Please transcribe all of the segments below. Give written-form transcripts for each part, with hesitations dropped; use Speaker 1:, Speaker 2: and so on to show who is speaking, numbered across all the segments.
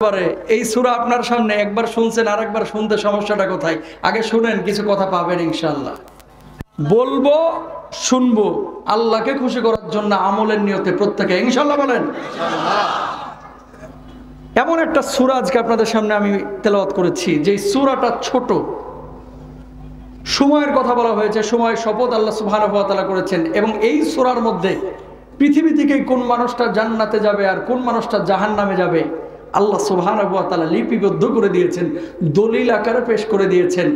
Speaker 1: এই সূরা আপনার সামনে একবার শুনছেন আর একবার শুনতে সমস্যাটা কোথায়? আগে শুনেন, কিছু কথা পাবেন ইনশাআল্লাহ। বলবো, শুনবো, আল্লাহকে খুশি করার জন্য আমলের নিয়তে প্রত্যেকে ইনশাআল্লাহ বলেন। এমন একটা সূরা আজকে আপনাদের সামনে আমি তেলাওয়াত করেছি যে সূরাটা ছোট, সময়ের কথা বলা হয়েছে, সময়ের শপথ আল্লাহ সুবহানাহু ওয়া তাআলা করেছেন। এবং এই সূরার মধ্যে পৃথিবী থেকে কোন মানুষটা জান্নাতে যাবে আর কোন মানুষটা জাহান্নামে যাবে আল্লাহ সুবহানাহু ওয়া তাআলা লিপিবদ্ধ করে দিয়েছেন, দলিল আকারে পেশ করে দিয়েছেন।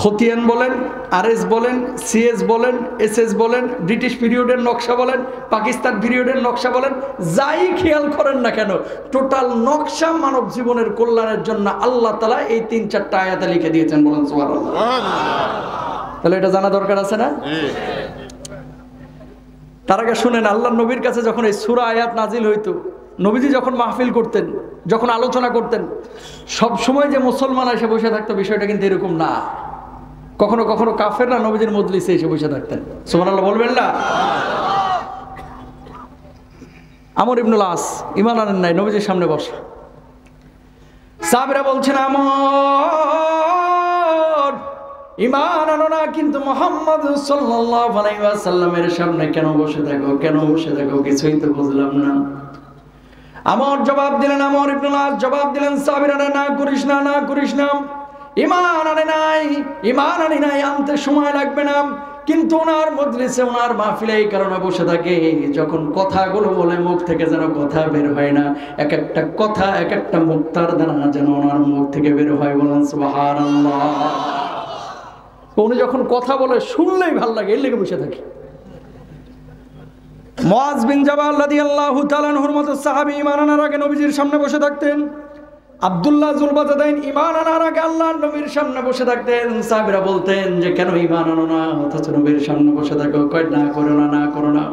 Speaker 1: খতিয়ান বলেন, আরএস বলেন, সিএস বলেন, এসএস বলেন, ব্রিটিশ পিরিয়ডের নকশা বলেন, পাকিস্তান পিরিয়ডের নকশা বলেন, যাই খেয়াল করেন না কেন, টোটাল নকশা মানব জীবনের কল্যাণের জন্য আল্লাহ তাআলা এই ৩-৪টা আয়াতে লিখে দিয়েছেন। বলেন সুবহানাল্লাহ। তাহলে এটা জানা দরকার আছে না? তার আগে শুনেন, আল্লাহর নবীর কাছে যখন এই সূরা আয়াত নাজিল হইতো, নবীজি যখন মাহফিল করতেন, যখন আলোচনা করতেন, সব সময় যে মুসলমান এসে বসে থাকতো বিষয়টা কিন্তু এরকম না। কখনো কখনো কাফেররা নবীজির মজলিসে এসে বসে থাকতেন। সুবহানাল্লাহ বলবেন না? আমর ইবনুল আস ঈমান আনেন নাই, নবীজির সামনে বসা। সাহাবীরা বলছেন, আমর ঈমান আনো না, কিন্তু মুহাম্মদ সাল্লাল্লাহু আলাইহি ওয়াসাল্লামের সামনে কেন বসে থাকো, কেন বসে থাকো, কিছুই তো বুঝলাম না। আমর জবাব দিলেন, আমর ইবনুল আস জবাব দিলেন, সাহাবীরা না করিস না, না করিস না, ঈমান আনে নাই, ঈমান আনি নাই, আনতে সময় লাগবে না, কিন্তু ওনার মজলিসে, ওনার মাহফিলে এই কারণে বসে থাকে, যখন কথাগুলো বলে মুখ থেকে যেন কথা বের হয় না, এক একটা কথা, এক একটা মুক্তার দানা যেন ওনার মুখ থেকে বের হয়। বলেন সুবহানাল্লাহ। উনি যখন কথা বলে শুনলেই ভাল লাগে, এর লেগে বসে থাকে। মুআজ বিন জাবাল রাদিয়াল্লাহু তাআলা আনহুর মতো সাহাবী ঈমান আনার আগে নবীজির সামনে বসে থাকতেন। আব্দুল্লাহ যুলবাজাদাইন ঈমান আনার আগে আল্লাহর নবীর সামনে বসে থাকতেন। সাহাবীরা বলতেন যে কেন ঈমান আনো না, অথচ নবীর সামনে বসে থাকো। কয় না করো না, না করো না।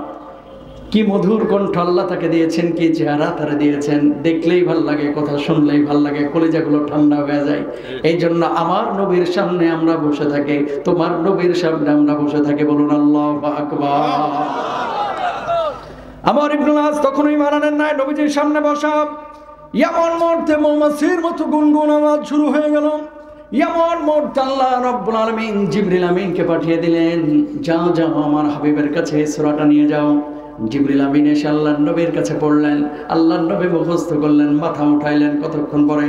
Speaker 1: কি মধুর কণ্ঠ আল্লাহ তাকে দিয়েছেন, কি চেহারা তারা দিয়েছেন, দেখলেই ভাল লাগে, কথা শুনলেই ভাল লাগে, কলিজাগুলো ঠান্ডা হয়ে যায়। এই জন্য আমার নবীর সামনে আমরা বসে থাকি, তোমার নবীর সামনে আমরা বসে থাকি। বলুন আল্লাহু আকবার। আমর ইবনুল আস তখনই ঈমান আনেন নাই, নবীজির সামনে বসা। এমন মুহূর্তে মৌমাছির মতো গুনগুন আওয়াজ শুরু হয়ে গেল। এমন মুহূর্তে আল্লাহ রাব্বুল আলামিন জিবরিল আমিনকে পাঠিয়ে দিলেন, যাও যাও আমার হাবিবের কাছে এই সূরাটা নিয়ে যাও। জিবরিল আমিন এসে আল্লাহর নবীর কাছে পড়লেন, আল্লাহর নবী মুখস্থ করলেন, মাথা উঠাইলেন। কতক্ষণ পরে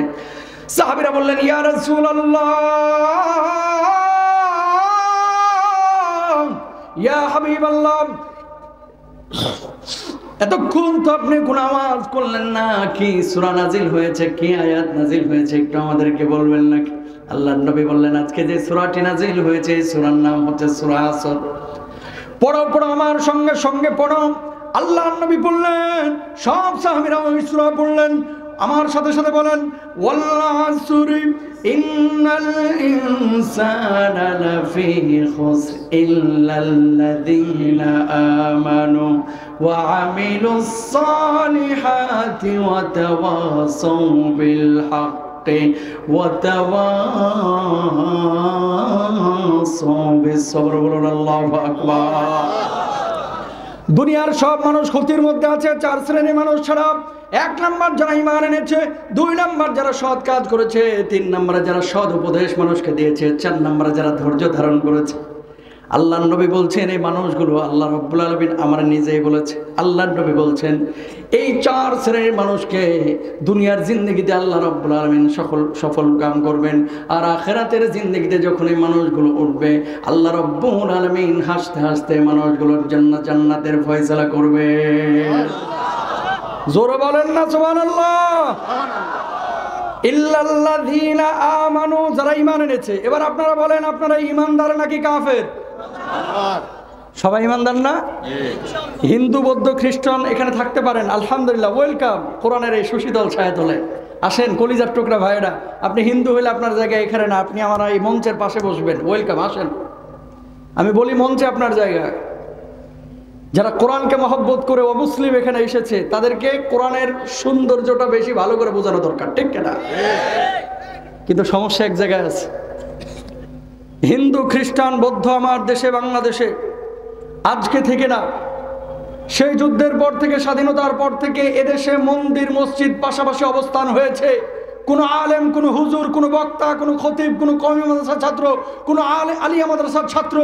Speaker 1: সাহাবীরা বললেন, ইয়া রাসূলুল্লাহ, ইয়া হাবিবাল্লাহ, এতক্ষণ তো আপনি কোন আওয়াজ করলেন না, কি সূরা নাজিল হয়েছে, কি আয়াত নাজিল হয়েছে, একটু আমাদেরকে বলবেন নাকি? আল্লাহর নবী বললেন, আজকে যে সূরাটি নাজিল হয়েছে এই সূরার নাম হচ্ছে সূরা আসর। পড়ো পড়ো, আমার সঙ্গে সঙ্গে পড়ো। আল্লাহর নবী বললেন, সব সাহাবীরা ওই সূরা পড়লেন। আমার সাথে সাথে বলেন, ওয়াল আসরি ইন্নাল ইনসানা লাফি খুসর ইল্লাল্লাযীনা আমানু ওয়া আমিলুস সালিহাতি ওয়া তাওয়াসাউ বিল হাক্কি ওয়া তাওয়াসাউ বিস সবর। বলুন আল্লাহু আকবার। দুনিয়ার সব মানুষ ক্ষতির মধ্যে আছে, 4 শ্রেণীর মানুষ ছাড়া। 1 নাম্বার যারা ঈমান এনেছে, 2 নাম্বার যারা সৎ কাজ করেছে, 3 নাম্বারে যারা সৎ উপদেশ মানুষকে দিয়েছে, 4 নাম্বারে যারা ধৈর্য ধারণ করেছে। আল্লাহর নবী বলছেন এই মানুষগুলো, আল্লাহ রাব্বুল আলামিন আমার নিজেই বলেছে, আল্লাহর নবী বলছেন এই 4 শ্রেণীর মানুষকে দুনিয়ার জিন্দেগিতে আল্লাহ রাব্বুল আলামিন সফল কাম করবেন, আর আখিরাতের জিন্দেগিতে যখন এই মানুষগুলো উঠবে আল্লাহ রাব্বুল আলামিন হাসতে হাসতে মানুষগুলোর জন্য জান্নাতের ফয়সালা করবে। জোরে বলেন না সুবহানাল্লাহ। ইল্লাল্লাযীনা আমানু, যারা ঈমান এনেছে। এবার আপনারা বলেন, আপনারা ঈমানদার নাকি কাফের? সবাই ঈমানদার না? হিন্দু, বৌদ্ধ, খ্রিস্টান এখানে থাকতে পারেন, আলহামদুলিল্লাহ, ওয়েলকাম কোরআনের এই সুশীতল ছায়াতলে। আসেন কলিজার টুকরা ভাইয়েরা, আপনি হিন্দু হইলে আপনার জায়গা এখানে না, আপনি আমার এই মঞ্চের পাশে বসবেন। ওয়েলকাম, আসেন। আমি বলি মঞ্চে আপনার জায়গা। যারা কোরআনকে মহব্বত করে অমুসলিম এখানে এসেছে, তাদেরকে কোরআনের সৌন্দর্যটা বেশি ভালো করে বোঝানো দরকার, ঠিক না? কিন্তু সমস্যা এক জায়গায় আছে। হিন্দু, খ্রিস্টান, বৌদ্ধ আমার দেশে বাংলাদেশে আজকে থেকে না, সেই যুদ্ধের পর থেকে, স্বাধীনতার পর থেকে এদেশে মন্দির মসজিদ পাশাপাশি অবস্থান হয়েছে। কোনো আলেম, কোনো হুজুর, কোনো বক্তা, কোনো খতিব, কোনো কওমি মাদ্রাসার ছাত্র, কোনো আলিয়া মাদ্রাসার ছাত্র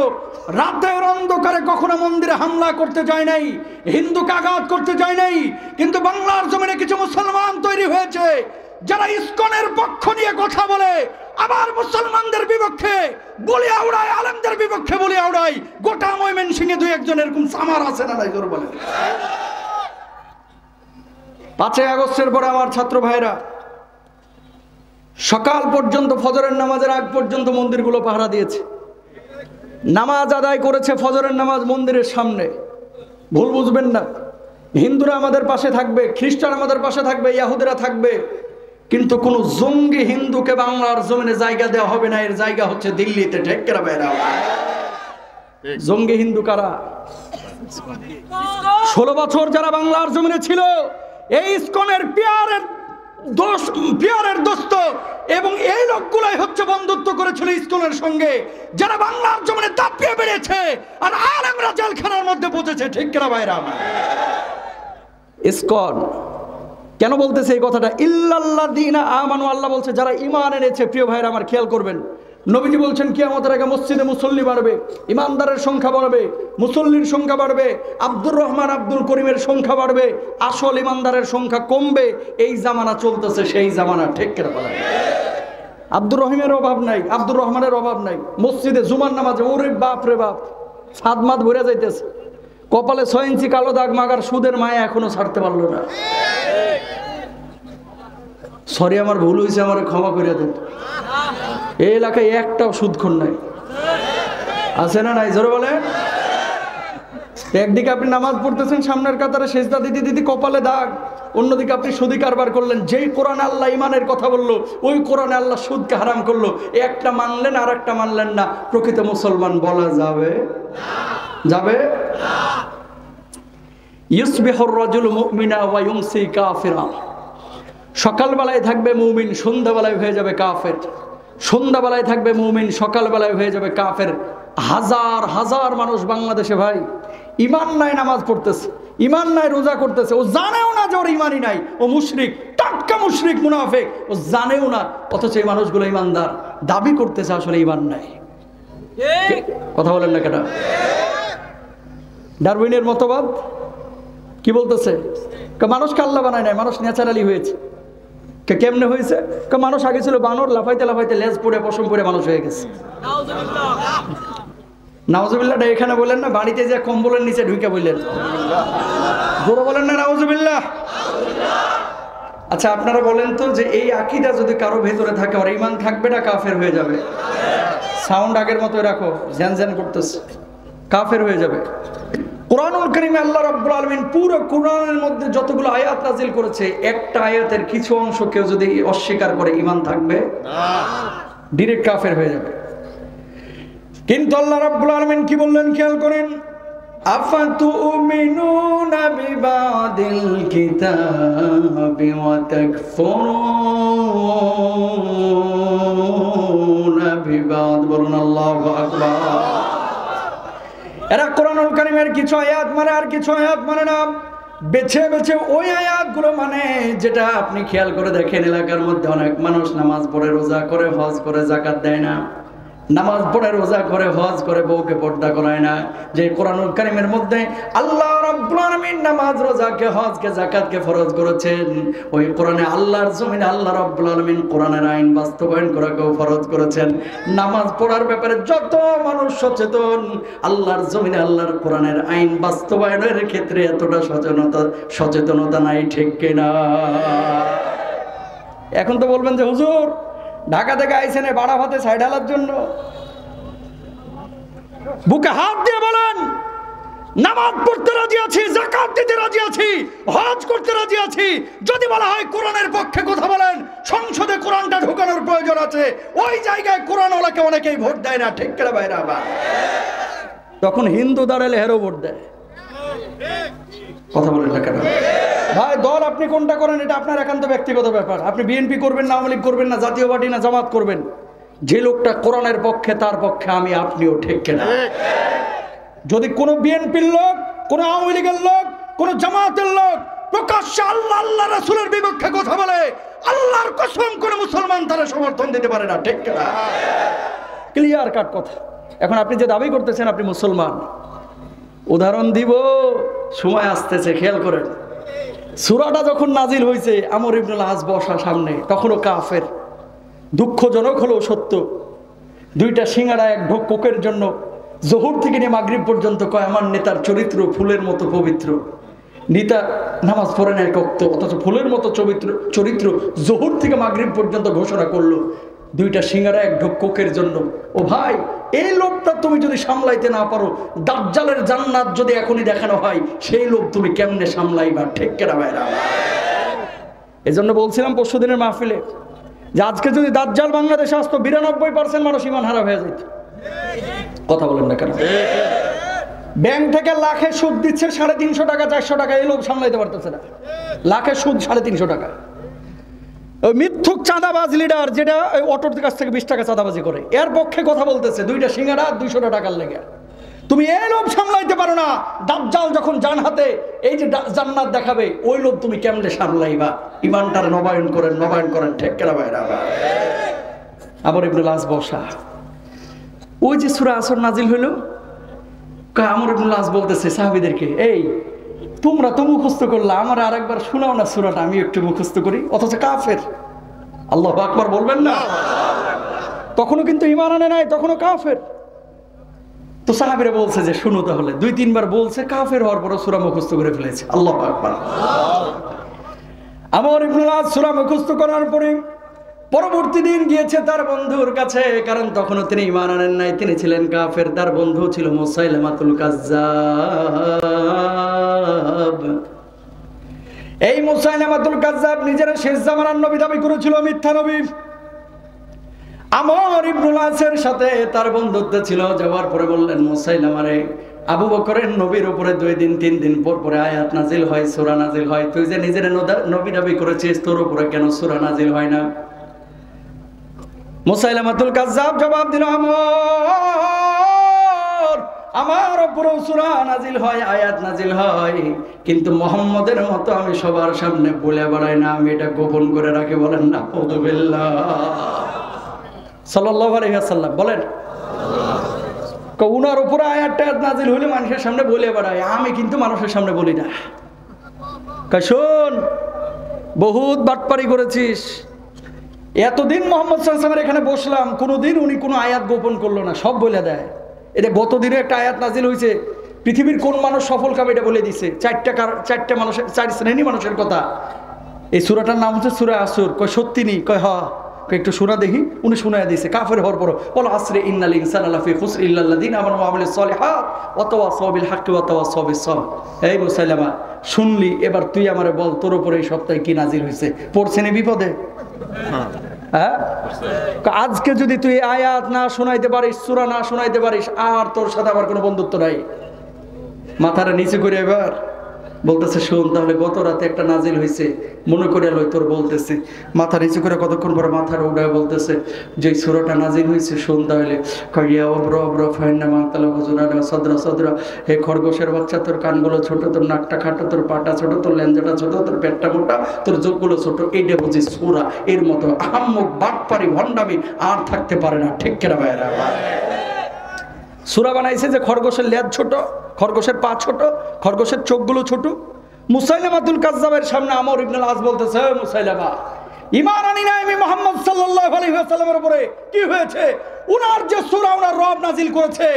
Speaker 1: রাতের অন্ধকারে কখনো মন্দিরে হামলা করতে যায় নাই, হিন্দুকে আঘাত করতে যায় নাই। কিন্তু বাংলার জমিনে কিছু মুসলমান তৈরি হয়েছে যারা ইসকনের পক্ষ নিয়ে কথা বলে, আবার মুসলমানদের বিপক্ষে বলি আউড়ায়, আলেমদের বিপক্ষে বলি আউড়ায়। গোটা ময়মনসিংহে দুই একজন এরকম সামার আছে না, নাই জোর বলে। 5ই আগস্টের পরে আমার ছাত্র ভাইরা সকাল পর্যন্ত, ফজরের নামাজের আগ পর্যন্ত মন্দিরগুলো পাহারা দিয়েছে, নামাজ আদায় করেছে, ফজরের নামাজ মন্দিরের সামনে। ভুল বুঝবেন না, হিন্দুরা আমাদের পাশে থাকবে, খ্রিস্টান আমাদের পাশে থাকবে, ইহুদিরা থাকবে, কিন্তু কোন জঙ্গি হিন্দুকে বাংলার জমিনে জায়গা দেওয়া হবে না। এর জায়গা হচ্ছে দিল্লিতে। ঠিক করে বাইরা, জঙ্গি হিন্দু কারা? 16 বছর যারা বাংলার জমিনে ছিল, এই ইসকনের পিয়ারের দোস্ত, এবং এই লোকগুলাই হচ্ছে বন্ধুত্ব করেছিল ইসকনের সঙ্গে, যারা বাংলার জমিনে দাপিয়ে বেড়েছে আর আলেমরা জেলখানার মধ্যে পৌঁছেছে। ঠিক কিনা ভাইরা? ইসকন কেন বলতেছে এই কথাটা? ইল্লাল্লাযীনা আমানু, আল্লাহ বলছে যারা ঈমান এনেছে। প্রিয় ভাইরা আমার, খেয়াল করবেন, নবীজি বলছেন কিয়ামতের আগে মসজিদে মুসল্লি বাড়বে, ইমানদারের সংখ্যা বাড়বে, মুসল্লির সংখ্যা বাড়বে, আব্দুর রহমান আব্দুল করিমের সংখ্যা বাড়বে, আসল ইমানদারের সংখ্যা কমবে। এই জামানা চলতেছে, সেই জামানা। ঠিক কিনা বলেন? আব্দুর রহিমের অভাব নাই, আব্দুর রহমানের অভাব নাই। মসজিদে জুমার নামাজে ওরে বাপ রে বাপ, সাদমাত ভরে যাইতেছে, কপালে 6 ইঞ্চি কালো দাগ, মাগার সুদের মায়া এখনো ছাড়তে পারলো না। সরি, আমার ভুল হয়েছে, আমার ক্ষমা করে দেন। এই এলাকায় একটাও সুদখোর নাই, আছে না নাই? জোরে বলে। একদিকে আপনি নামাজ পড়তেছেন, সামনের কাতারে সেজদা দিদি দিদি কপালে দাগ, অন্যদিকে আপনি সুদি কারবার করলেন। যেই কোরআনে আল্লাহ ইমানের কথা বললো, ওই কোরআনে আল্লাহ সুদকে হারাম করলো। একটা মানলেন আর একটা মানলেন না। প্রকৃত মুসলমান বলা যাবে? যাবে? ইউসবিহুর রাজুলু মুমিনা ওয়া ইউমসি কাফিরা। সকালবেলায় থাকবে মুমিন, সন্ধ্যাবেলায় হয়ে যাবে কাফের। সন্ধ্যাবেলায় থাকবে মুমিন, সকালবেলায় হয়ে যাবে কাফের। হাজার হাজার মানুষ বাংলাদেশে ভাই ইমান নাই, নামাজ পড়তেছে, ইমান নাই, রোজা করতেছে, ও জানেও না যে ওর ইমানই নাই, ও মুশরিক, টাটকা মুশরিক, মুনাফিক, ও জানেও না। অথচ এই মানুষগুলো ইমানদার, দাবি করতেছে আসলে ইমান নাই। কথা বলেন না কেন? ডারউইনের মতবাদ কি বলতেছে? মানুষকে আল্লাহ বানায় নাই, মানুষ ন্যাচারালি হয়েছে। কেমনে হয়েছে? মানুষ আগে ছিল বানর, লাফাইতে লাফাইতে লেজ পড়ে পশম পড়ে মানুষ হয়ে গেছে। নাউজুবিল্লাহটা এখানে বলেন না, বাড়িতে যে কম্বলের নিচে ঢুকে বললেন, জোরে বলেন না নাউজুবিল্লাহ। আচ্ছা আপনারা বলেন তো, যে এই আকীদা যদি কারো ভেতরে থাকে, আর ঈমান থাকবে না কাফের হয়ে যাবে? সাউন্ড আগের মতো রাখো, জ্যান জ্যান করতেছে, কাফের হয়ে যাবে। কোরআনুল কারীমে আল্লাহ রাব্বুল আলামিন পুরো কোরআনের মধ্যে যতগুলো আয়াত নাযিল করেছে, একটা আয়াতের কিছু অংশ কেউ যদি অস্বীকার করে, ঈমান থাকবে না, ডাইরেক্ট কাফের হয়ে যাবে। কিন্তু আল্লাহ রাব্বুল আলামিন কি বললেন খেয়াল করেন, আফাতুমিনুনা বিবাদিল কিতাবি ওয়া তাকফুরুনা বিবাদ। বলুন আল্লাহু আকবার। এরা কোরআনুল কারীমের কিছু আয়াত মানে, আর কিছু আয়াত মানে না। বেছে বেছে ওই আয়াতগুলো মানে, যেটা আপনি খেয়াল করে দেখেন, এলাকার মধ্যে অনেক মানুষ নামাজ পড়ে, রোজা করে, হজ করে, যাকাত দেয় না। নামাজ পড়ে, রোজা করে, হজ করে, বউকে পর্দা করায় না। যে কোরআনুল কারীমের মধ্যে আল্লাহ রাব্বুল আলামিন নামাজ, রোজাকে, হজকে, যাকাতকে ফরজ করেছেন, ওই কোরআনে আল্লাহর জমিনে আল্লাহ রাব্বুল আলামিন কোরআনের আইন বাস্তবায়ন করাকেও ফরজ করেছেন। নামাজ পড়ার ব্যাপারে যত মানুষ সচেতন, আল্লাহর জমিনে আল্লাহর কোরআনের আইন বাস্তবায়নের ক্ষেত্রে এতটা সচেতনতা নাই। ঠিক কিনা? এখন তো বলবেন যে হুজুর ঢাকা থেকে আইছেন বাড়া ভাতে সাইড হালার জন্য। বুকে হাত দিয়ে বলেন, নামাজ পড়তে রাজি আছি, যাকাত দিতে রাজি আছি, হজ করতে রাজি আছি। যদি বলা হয় কোরআনের পক্ষে কথা বলেন, সংসদে কোরআনটা ঢোকানোর প্রয়োজন আছে, ওই জায়গায় কোরআনওয়ালাকে অনেকেই ভোট দেয় না। ঠিক করে বাইরে আবার তখন হিন্দু দাঁড়ালে হেরো ভোট দেয়। কথা বলেন না কেন ভাই? দল আপনি কোনটা করেন এটা আপনার একান্ত ব্যক্তিগত ব্যাপার। আপনি বিএনপি করবেন না, আওয়ামী লীগ করবেন না, জাতীয় পার্টি না জামাত করবেন। যে লোকটা কোরআনের পক্ষে, তার পক্ষে আমি আপনিও। ঠিক কিনা? যদি কোনো বিএনপির লোক, কোনো আওয়ামী লীগের লোক কোন জামাতের লোক প্রকাশ্যে আল্লাহ আল্লাহ রাসূলের বিপক্ষে কথা বলে, আল্লাহর কসম করে মুসলমান তারা সমর্থন দিতে পারে না। ঠিক না? ক্লিয়ার কাট কথা। এখন আপনি যে দাবি করতেছেন আপনি মুসলমান, উদাহরণ দিব, সময় আসতেছে, খেয়াল করেন। সূরাটা যখন নাজিল হয়েছে আমর ইবনুল আস বসা সামনে, তখনও কাফের। দুঃখজনক হলো সত্য, দুইটা সিঙ্গারা এক ঢোক কোকের জন্য জোহর থেকে নিয়ে মাগরিব পর্যন্ত কয় আমার নেতার চরিত্র ফুলের মতো পবিত্র। নেতা নামাজ পড়ে না এক ওয়াক্ত, অথচ ফুলের মতো চরিত্র জোহর থেকে মাগরিব পর্যন্ত ঘোষণা করলো দুইটা সিঙ্গারা এক ঢোক কোকের জন্য। ও ভাই, এই লোকটা তুমি যদি সামলাইতে না পারো, দাজ্জালের জান্নাত যদি এখনই দেখানো হয়, সেই লোক তুমি কেমনে সামলাইবা? ঠিক কেনা ভাইরা? এই জন্য বলছিলাম পরশুদিনের মাহফিলে যে আজকে যদি দাজ্জাল বাংলাদেশে আসতো 92% মানুষ ঈমান হারা হয়ে যেত। কথা বলেন না কেন? ব্যাংক থেকে লাখে সুদ দিচ্ছে 350 টাকা 400 টাকা, এই লোক সামলাইতে পারতেছে না। লাখের সুদ 350 টাকা। ওই মিথ্যুক চাঁদাবাজ লিডার যেটা ওই অটোর কাছ থেকে 20 টাকা চাঁদাবাজি করে, এর পক্ষে কথা বলতেছে দুইটা সিঙ্গারা 200 টাকার লেগে। তুমি এই লোক সামলাইতে পারো না, দাজ্জাল যখন জান হাতে এই যে জান্নাত দেখাবে, ওই লোক তুমি কেমনে সামলাইবা? ঈমানটার নবায়ন করেন। ঠিক কেনা ভাইরা? আমর ইবনুল আস বসা, ওই যে সূরা আসর নাজিল হইল, আমর ইবনুল আস বলতেছে সাহাবীদেরকে, এই তোমরা তো মুখস্থ করলা, আমার আরেকবার শোনাও না সূরাটা, আমি একটু মুখস্থ করি। অথচ কাফের। আল্লাহু আকবার বলবেন না? তখনও কিন্তু ঈমান আনে নাই, তখনও কাফের। তো সাহাবীরা বলছে যে শুনো তাহলে, 2-3 বার বলছে, কাফের হওয়ার পর সূরা মুখস্থ করে ফেলেছে। আল্লাহু আকবার। আমর ইবনুল আস সূরা মুখস্থ করার পরে পরবর্তী দিন গিয়েছে তার বন্ধুর কাছে, কারণ তখনও তিনি ঈমান আনেন নাই, তিনি ছিলেন কাফের। তার বন্ধু ছিল মুসাইলামাতুল কাজ্জাব। এই মুসাইলামাতুল কাজ্জাব নিজের শেষ জামানার নবী দাবি করেছিল, মিথ্যা নবী। আমর ইবনুল আসের সাথে তার বন্ধুত্ব ছিল। যাওয়ার পরে বললেন, মুসাইলামারে, আবু বকরের নবীর উপরে 2 দিন 3 দিন পর পরে আয়াত নাজিল হয়, সূরা নাজিল হয়, তুই যে নিজের নবী দাবি করেছিস, তোর উপরে কেন সূরা নাজিল হয় না? মুসাইলামাতুল কাজ্জাব জবাব দিল, আমার উপরেও সূরা নাজিল হয়, আয়াত নাজিল হয়, কিন্তু মুহাম্মদের মতো আমি সবার সামনে বলে বেড়াই না, আমি এটা গোপন করে রাখি। বলেন না আউযুবিল্লাহ। সাল্লাল্লাহু আলাইহি ওয়াসাল্লাম বলেন, উনার উপরে আয়াতটা নাজিল হইলে মানুষের সামনে বলে বেড়ায়, আমি কিন্তু মানুষের সামনে বলি না। শোন, বহুত বাটপারি করেছিস। এতদিন মোহাম্মদ সাল্লাল্লাহু আলাইহি ওয়াসাল্লামের এখানে বসলাম, কোনোদিন উনি কোনো আয়াত গোপন করলো না, সব বলে দেয়। এটা গত দিনে একটা আয়াত নাজিল হয়েছে, পৃথিবীর কোন মানুষ সফল কাবে এটা বলে দিছে। 4 মানুষের, 4 শ্রেণী মানুষের কথা। এই সূরাটার নাম হচ্ছে সূরা আসর। কয় সত্যি নি? কয় হ্যাঁ। একটু শোনা দেখি। উনি শোনায় দিয়েছে। কাফের হওয়ার পর বল আসরে ইন্নাল ইনসানা লাফি খুসর ইল্লাল্লাযিনা আমানু ওয়া আমিলুস সলিহাত ওয়া তাওয়াসাউ বিল হাক্কি ওয়া তাওয়াসাউ বিস সাবর। এই মুসাইলামা, শুনলি, এবার তুই আমারে বল তোর উপরে এই সপ্তাহে কি নাজিল হয়েছে? পড়ছেন বিপদে? হ্যাঁ, আজকে যদি তুই আয়াত না শোনাইতে পারিস, সূরা না শোনাইতে পারিস, আর তোর সাথে আমার কোনো বন্ধুত্ব নাই। মাথাটা নিচে করে এবার বলতেছে, শোন তাহলে গত রাতে একটা নাজিল হয়েছে, মনে করে লই তোর বলতেছে। মাথা নিচু করে কতক্ষণ পরে মাথার উড়ায় বলতেছে যে সূরাটা নাজিল হয়েছে, শোন তাহলে। কাইয়া অব্র অব্র ফাইন্না মাতালা হুজুরা সদরা সদরা, হে খরগোশের বাচ্চা, তোর কানগুলো ছোট, তোর নাকটা খাটো, তোর পাটা ছোট, তোর লেঞ্জাটা ছোট, তোর পেটটা মোটা, তোর চোখগুলো ছোট, এইটা বুঝি সূরা। এর মতো আহাম্মক বাটপারি ভণ্ডামি আর থাকতে পারে না। ঠিক কেনা ভাইরা? সূরা বানাইছে যে খরগোশের লেজ ছোট, খরগোশের পা ছোট, খরগোশের চোখগুলো ছোট। মুসাইলামাতুল কাজ্জাবের সামনে আমর ইবনুল আস বলতেছে, মুসাইলামা, ঈমান আনি না আমি মুহাম্মদ সাল্লাল্লাহু আলাইহি ওয়াসাল্লামের উপরে, কি হয়েছে? উনার যে সূরা উনার রব নাজিল করেছে,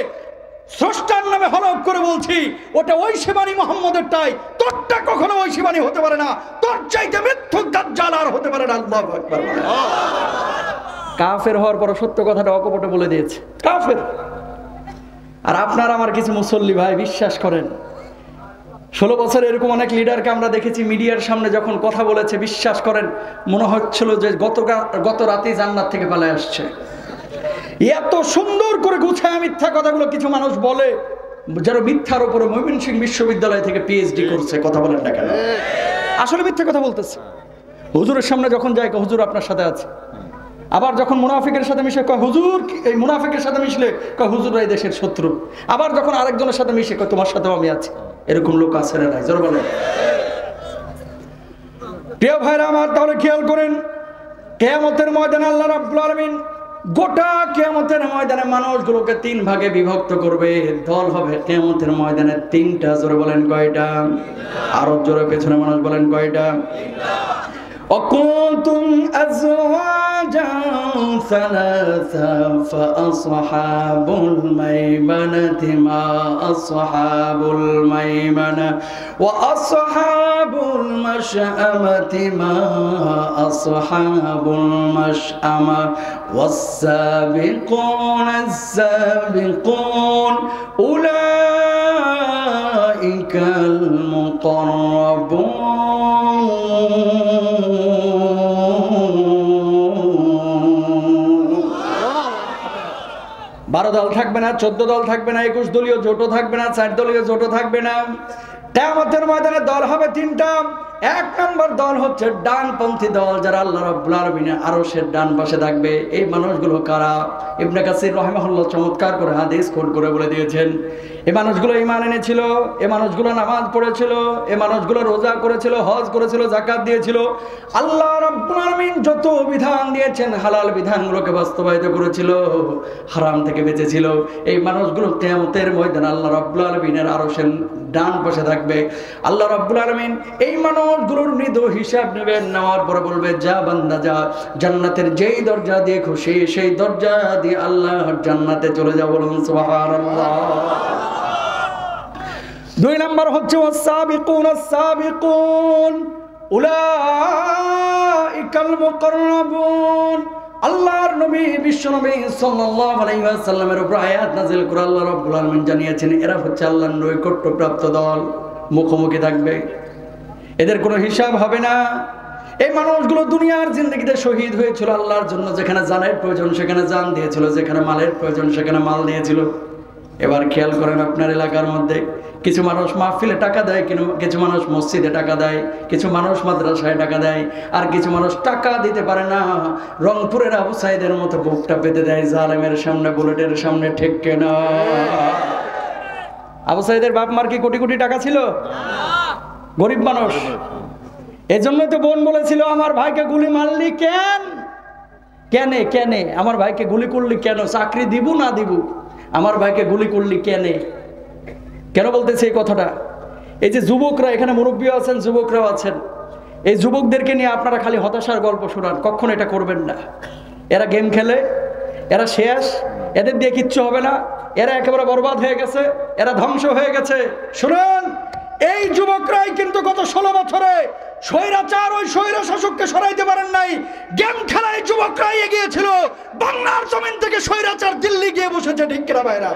Speaker 1: স্রষ্টার নামে হলফ করে বলছি, ওটা ওই শিবানী মুহাম্মদেরটাই, তোরটা কখনো ওই শিবানী হতে পারে না, তোর চাইতে মিথ্যুক দাজ্জাল আর হতে পারে না। আল্লাহু আকবার। কাফের হওয়ার পর সত্য কথাটা অকপটে বলে দিয়েছে, কাফের। আর আপনার আমার কিছু মুসল্লি ভাই বিশ্বাস করেন, 16 বছর এরকম অনেক লিডারকে আমরা দেখেছি মিডিয়ার সামনে যখন কথা বলেছে, বিশ্বাস করেন মনে হচ্ছিল যে গত রাতেই জান্নাত থেকে পালায় আসছে। এত সুন্দর করে গুছায় মিথ্যা কথাগুলো কিছু মানুষ বলে, যারা মিথ্যার উপরে ময়মনসিংহ বিশ্ববিদ্যালয় থেকে পিএইচডি করছে। কথা বলেন না কেন? আসলে মিথ্যা কথা বলতেছে। হুজুরের সামনে যখন যায়, হুজুর আপনার সাথে আছে, আবার যখন মুনাফিকের সাথে মিশে কয় হুজুর, এই মুনাফিকের সাথে মিশলে কয় হুজুর এই দেশের শত্রু। আবার যখন আরেকজনের সাথে মিশে কয় তোমার সাথেও আমি আছি। এরকম লোক আছে না নাই? জোরে বলেন। প্রিয় ভাইরা আমার, তাহলে খেয়াল করেন, কিয়ামতের ময়দানে আল্লাহ রাব্বুল আলামিন গোটা কিয়ামতের ময়দানে মানুষগুলোকে 3 ভাগে বিভক্ত করবে। দল হবে কিয়ামতের ময়দানে 3টা। জোরে বলেন কয়টা? আরো জোরে পেছনে মানুষ বলেন কয়টা? وكنتم أزواجا ثلاثا فأصحاب الميمنة ما أصحاب الميمنة وأصحاب المشأمة ما أصحاب المشأمة والسابقون السابقون أولئك المقربون। বারো দল থাকবে না, 14 দল থাকবে না, 21 দলীয় জোটও থাকবে না, 4 দলীয় জোটও থাকবে না। কিয়ামতের ময়দানে দল হবে 3টা। 1 নম্বর দল হচ্ছে ডানপন্থী দল, যারা আল্লাহ রাব্বুল আলামিনের আরশের ডান পাশে থাকবে। এই মানুষগুলো কারা? ইবনে কাসির রাহিমাহুল্লাহ চমৎকার করে হাদিস কোট করে বলে দিয়েছেন। এই মানুষগুলো ঈমান এনেছিল, এই মানুষগুলো নামাজ পড়েছিল, এই মানুষগুলো রোজা করেছিল, হজ করেছিল, যাকাত দিয়েছিল। আল্লাহ রাব্বুল আলামিন যত বিধান দিয়েছেন হালাল বিধানগুলোকে বাস্তবায়িত করেছিল, হারাম থেকে বেঁচেছিল। এই মানুষগুলো কিয়ামতের ময়দানে আল্লাহ রাব্বুল আলামিনের আরশের ডান পাশে থাকবে। আল্লাহ রাব্বুল আলামিন এই মানুষগুলোর মৃদু হিসাব নেবেন, নেওয়ার পরে বলবে, যা বান্দা যা, জান্নাতের যেই দরজা দিয়ে খুশি সেই দরজা দিয়ে আল্লাহর জান্নাতে চলে যাও। বলুন সুবহানাল্লাহ। 2 নম্বর হচ্ছে ওয়াস-সাবিকুন আস-সাবিকুন উলাইকাল মুকাররাবুন। আল্লাহর নবী বিশ্বনবী সাল্লাল্লাহু আলাইহি ওয়াসাল্লামের উপর আয়াত নাযিল করে আল্লাহ রাব্বুল আলামিন জানিয়েছেন, এরা হচ্ছে আল্লাহর নৈকট্যপ্রাপ্ত দল, মুখোমুখি থাকবে, এদের কোনো হিসাব হবে না। এই মানুষগুলো দুনিয়ার জিন্দেগিতে শহীদ হয়েছিল আল্লাহর জন্য, যেখানে জানের প্রয়োজন সেখানে জান দিয়েছিল, যেখানে মালের প্রয়োজন সেখানে মাল দিয়েছিল। এবার খেয়াল করেন, আপনার এলাকার মধ্যে কিছু মানুষ মাহফিলে টাকা দেয়, কিছু মানুষ মসজিদে টাকা দেয়, কিছু মানুষ মাদ্রাসায় টাকা দেয়, আর কিছু মানুষ টাকা দিতে পারে না, রংপুরের আবু সাইদের মতো বুকটা পেতে দেয় জালেমের সামনে, বুলেটের সামনে। ঠিক কেনা? আবু সাইদের বাপ মার কি কোটি কোটি টাকা ছিল? গরিব মানুষ। এজন্যই তো বোন বলেছিল, আমার ভাইকে গুলি মারলি কেন? কেনে কেনে আমার ভাইকে গুলি করলি কেন? চাকরি দিব না দিব, আমার ভাইকে গুলি করলি কেনে? কেন বলতেছে এই কথাটা? এই যে যুবকরা এখানে, মুরব্বীও আছেন, যুবকরাও আছেন, এই যুবকদেরকে নিয়ে আপনারা খালি হতাশার গল্প শোনান, কখনো এটা করবেন না। এরা গেম খেলে, এরা শেষ, এদের দিয়ে কিচ্ছু হবে না, এরা একেবারে বরবাদ হয়ে গেছে, এরা ধ্বংস হয়ে গেছে। শুনুন, এই যুবকরাই কিন্তু গত 16 বছরে স্বৈরাচার ওই স্বৈর শাসককে সরাইতে পারেন নাই। গেম খেলায় যুবকরাই এগিয়েছিল, বাংলার জমিন থেকে স্বৈরাচার দিল্লি গিয়ে বসেছে। ঠিক কিনা ভাইরা?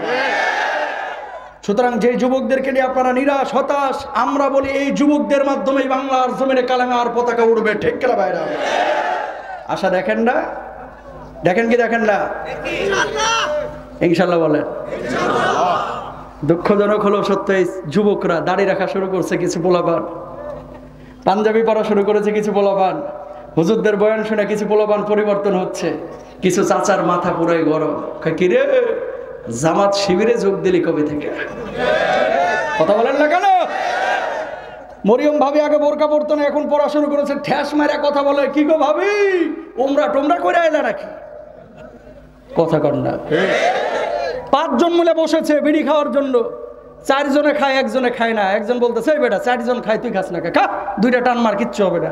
Speaker 1: সুতরাং যে যুবকদেরকে নিয়ে আপনারা নিরাশ হতাশ, আমরা বলি এই যুবকদের মাধ্যমে বাংলার জমিনে কালেমার পতাকা উড়বে। ঠিক কিনা ভাইরা? আশা দেখেন না? দেখেন কি দেখেন না? ইনশাআল্লাহ বলেন। দুঃখজনক হলো সত্য, এই যুবকরা দাড়ি রাখা শুরু করছে কিছু পোলাপান, পাঞ্জাবি পরা শুরু করেছে কিছু পোলাপান, হুজুরদের বয়ান শুনে কিছু পোলাপান পরিবর্তন হচ্ছে, কিছু চাচার মাথা পুরাই গরম। কিরে, জামাত শিবিরে যোগ দিলি কবে থেকে? কথা বলেন না কেন? মরিয়ম ভাবি আগে বোরকা পড়তো না, এখন পড়া শুরু করেছে, ঠ্যাস মারা কথা বলে। কি গো ভাবি, উমরা টোমরা করে আইলা নাকি? কথা কর না। 5 জন মিলে বসেছে বিড়ি খাওয়ার জন্য, 4 জনে খায়, 1 জনে খায় না। একজন বলতেছে, এই বেটা 4 জন খায়, তুই খাস না? খা, 2টা টান মার, কিচ্ছু হবে না।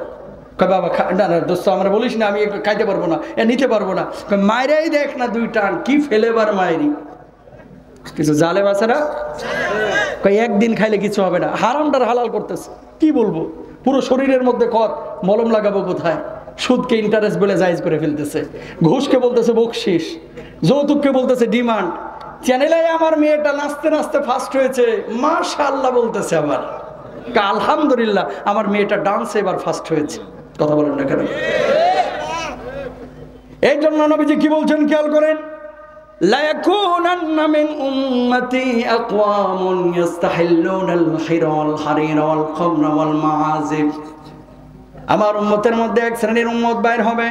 Speaker 1: কয় বাবা না না দোস্ত, আমরা বলিস না, আমি খাইতে পারবো না, নিতে পারবো না। মায়েরাই দেখ না 2 টান, কি ফেলেবার মায়েরই। কিছু জালেম আছে না, কয় একদিন খাইলে কিছু হবে না, হারামটার হালাল করতেছে। কি বলবো, পুরো শরীরের মধ্যে কত মলম লাগাবো কোথায়? সুদকে ইন্টারেস্ট বলে জায়েজ করে ফেলতেছে, ঘুষকে বলতেছে বকশিস, যৌতুককে বলতেছে ডিমান্ড। চ্যানেলে আমার মেয়েটা নাচতে নাচতে ফার্স্ট হয়েছে, মাশাআল্লাহ বলতেছে, আবার আলহামদুলিল্লাহ আমার মেয়েটা ডান্সে এবার ফার্স্ট হয়েছে। কথা বলেন না কেন? এই জন্য নবীজি কি বলছেন খেয়াল করেন, লা ইয়াকুনান্না মিন উম্মতি আকওয়ামুন ইস্তাহিল্লুনাল হিরা ওয়াল হারিরা ওয়াল খামরা ওয়াল মাআজিব। আমার উম্মতের মধ্যে এক শ্রেণীর উম্মত বাইর হবে,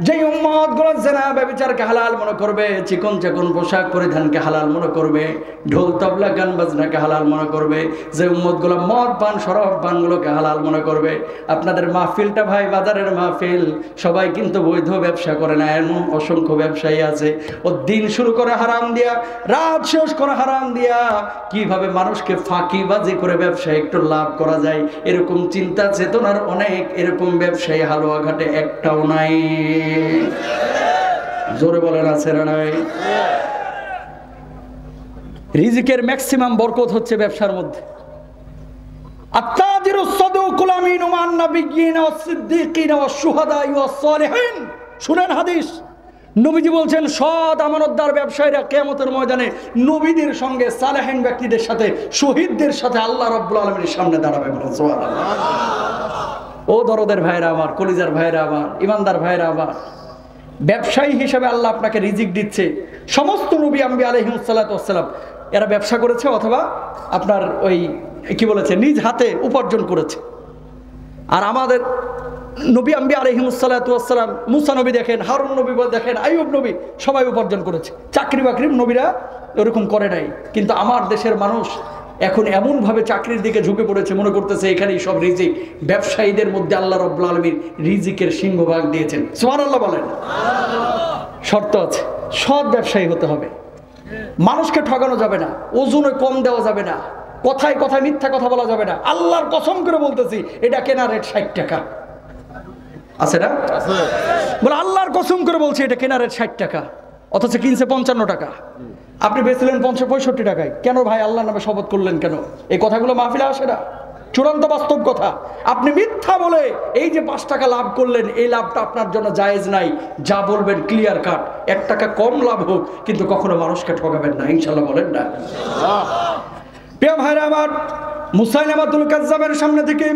Speaker 1: যেই উম্মতগুলো জিনা ব্যভিচারকে হালাল মনে করবে, চিকন চাকন পোশাক পরিধানকে হালাল মনে করবে, ঢোল তবলা গান বাজনাকে হালাল মনে করবে, যে উম্মতগুলো মদ পান শরাব পানগুলোকে হালাল মনে করবে। আপনাদের মাহফিলটা ভাই বাজারের মাহফিল, সবাই কিন্তু বৈধ ব্যবসা করে না, এমন অসংখ্য ব্যবসায়ী আছে ও দিন শুরু করে হারাম দিয়া, রাত শেষ করে হারাম দিয়া, কিভাবে মানুষকে ফাঁকিবাজি করে ব্যবসায় একটু লাভ করা যায় এরকম চিন্তা চেতনার অনেক এরকম ব্যবসায়ী হালুয়া ঘাটে একটাও নাই। জোরে বলেন আছে না নাই? রিজিকের ম্যাক্সিমাম বরকত হচ্ছে ব্যবসার মধ্যে। আত্তাজিরুস সাদুকুল আমিনু মান নাবিয়্যিনা ওয়াস সিদ্দীকিনা ওয়াস শুহাদাই ওয়াস সালিহিন। শুনেন হাদিস, নবীজি বলছেন সৎ আমানতদার ব্যবসায়ীরা কিয়ামতের ময়দানে নবীদের সঙ্গে সালেহিন ব্যক্তিদের সাথে শহীদদের সাথে আল্লাহ রাব্বুল আলামিনের সামনে দাঁড়াবে। বলেন সুবহানাল্লাহ। ও দরদের ভাইরা আমার, কলিজার ভাইরা আমার, ইমানদার ভাইরা আমার, ব্যবসায়ী হিসেবে আল্লাহ আপনাকে রিজিক দিচ্ছে। সমস্ত নবী আম্বিয়া আলাইহিস সালাতু ওয়াস সালাম এরা ব্যবসা করেছে অথবা আপনার ওই কি বলেছে নিজ হাতে উপার্জন করেছে। আর আমাদের নবী আম্বিয়া আলাইহিস সালাতু ওয়াস সালাম, মুসা নবী দেখেন, হারুন নবী দেখেন, আইয়ুব নবী, সবাই উপার্জন করেছে। চাকরি বাকরি নবীরা এরকম করে নাই। কিন্তু আমার দেশের মানুষ এখন এমনভাবে চাকরির দিকে ঝুঁকে পড়েছে, মনে করতেছে এখানেই সব রিজিক। ব্যবসায়ীদের মধ্যে আল্লাহ রাব্বুল আলামিন রিজিকের সিংহভাগ দিয়েছেন। সুবহানাল্লাহ বলেন। শর্ত আছে, সৎ ব্যবসায়ী হতে হবে, মানুষকে ঠকানো যাবে না, ওজনে কম দেওয়া যাবে না, কথায় কথায় মিথ্যা কথা বলা যাবে না। আল্লাহর কসম করে বলতেছি এটা কেনা রেট 60 টাকা আছে না? বলে আল্লাহর কসম করে বলছি এটা কেনা রেট 60 টাকা, অথচ কিনছে 55 টাকা। আপনি বেচলেন 65 টাকায়। কেন ভাই আল্লাহর নামে শপথ করলেন কেন? এই কথাগুলো মাহফিলে আসে না, চূড়ান্ত বাস্তব কথা। আপনি মিথ্যা বলে এই যে 5 টাকা লাভ করলেন, এই লাভটা আপনার জন্য জায়েজ নাই। যা বলবেন ক্লিয়ার কাট, 1 টাকা কম লাভ হোক, কিন্তু কখনো মানুষকে ঠকাবেন না, ইনশাল্লাহ বলেন না? প্রিয় ভাইরা আমার, মুসাইলামাতুল কাজ্জাবের সামনে থেকে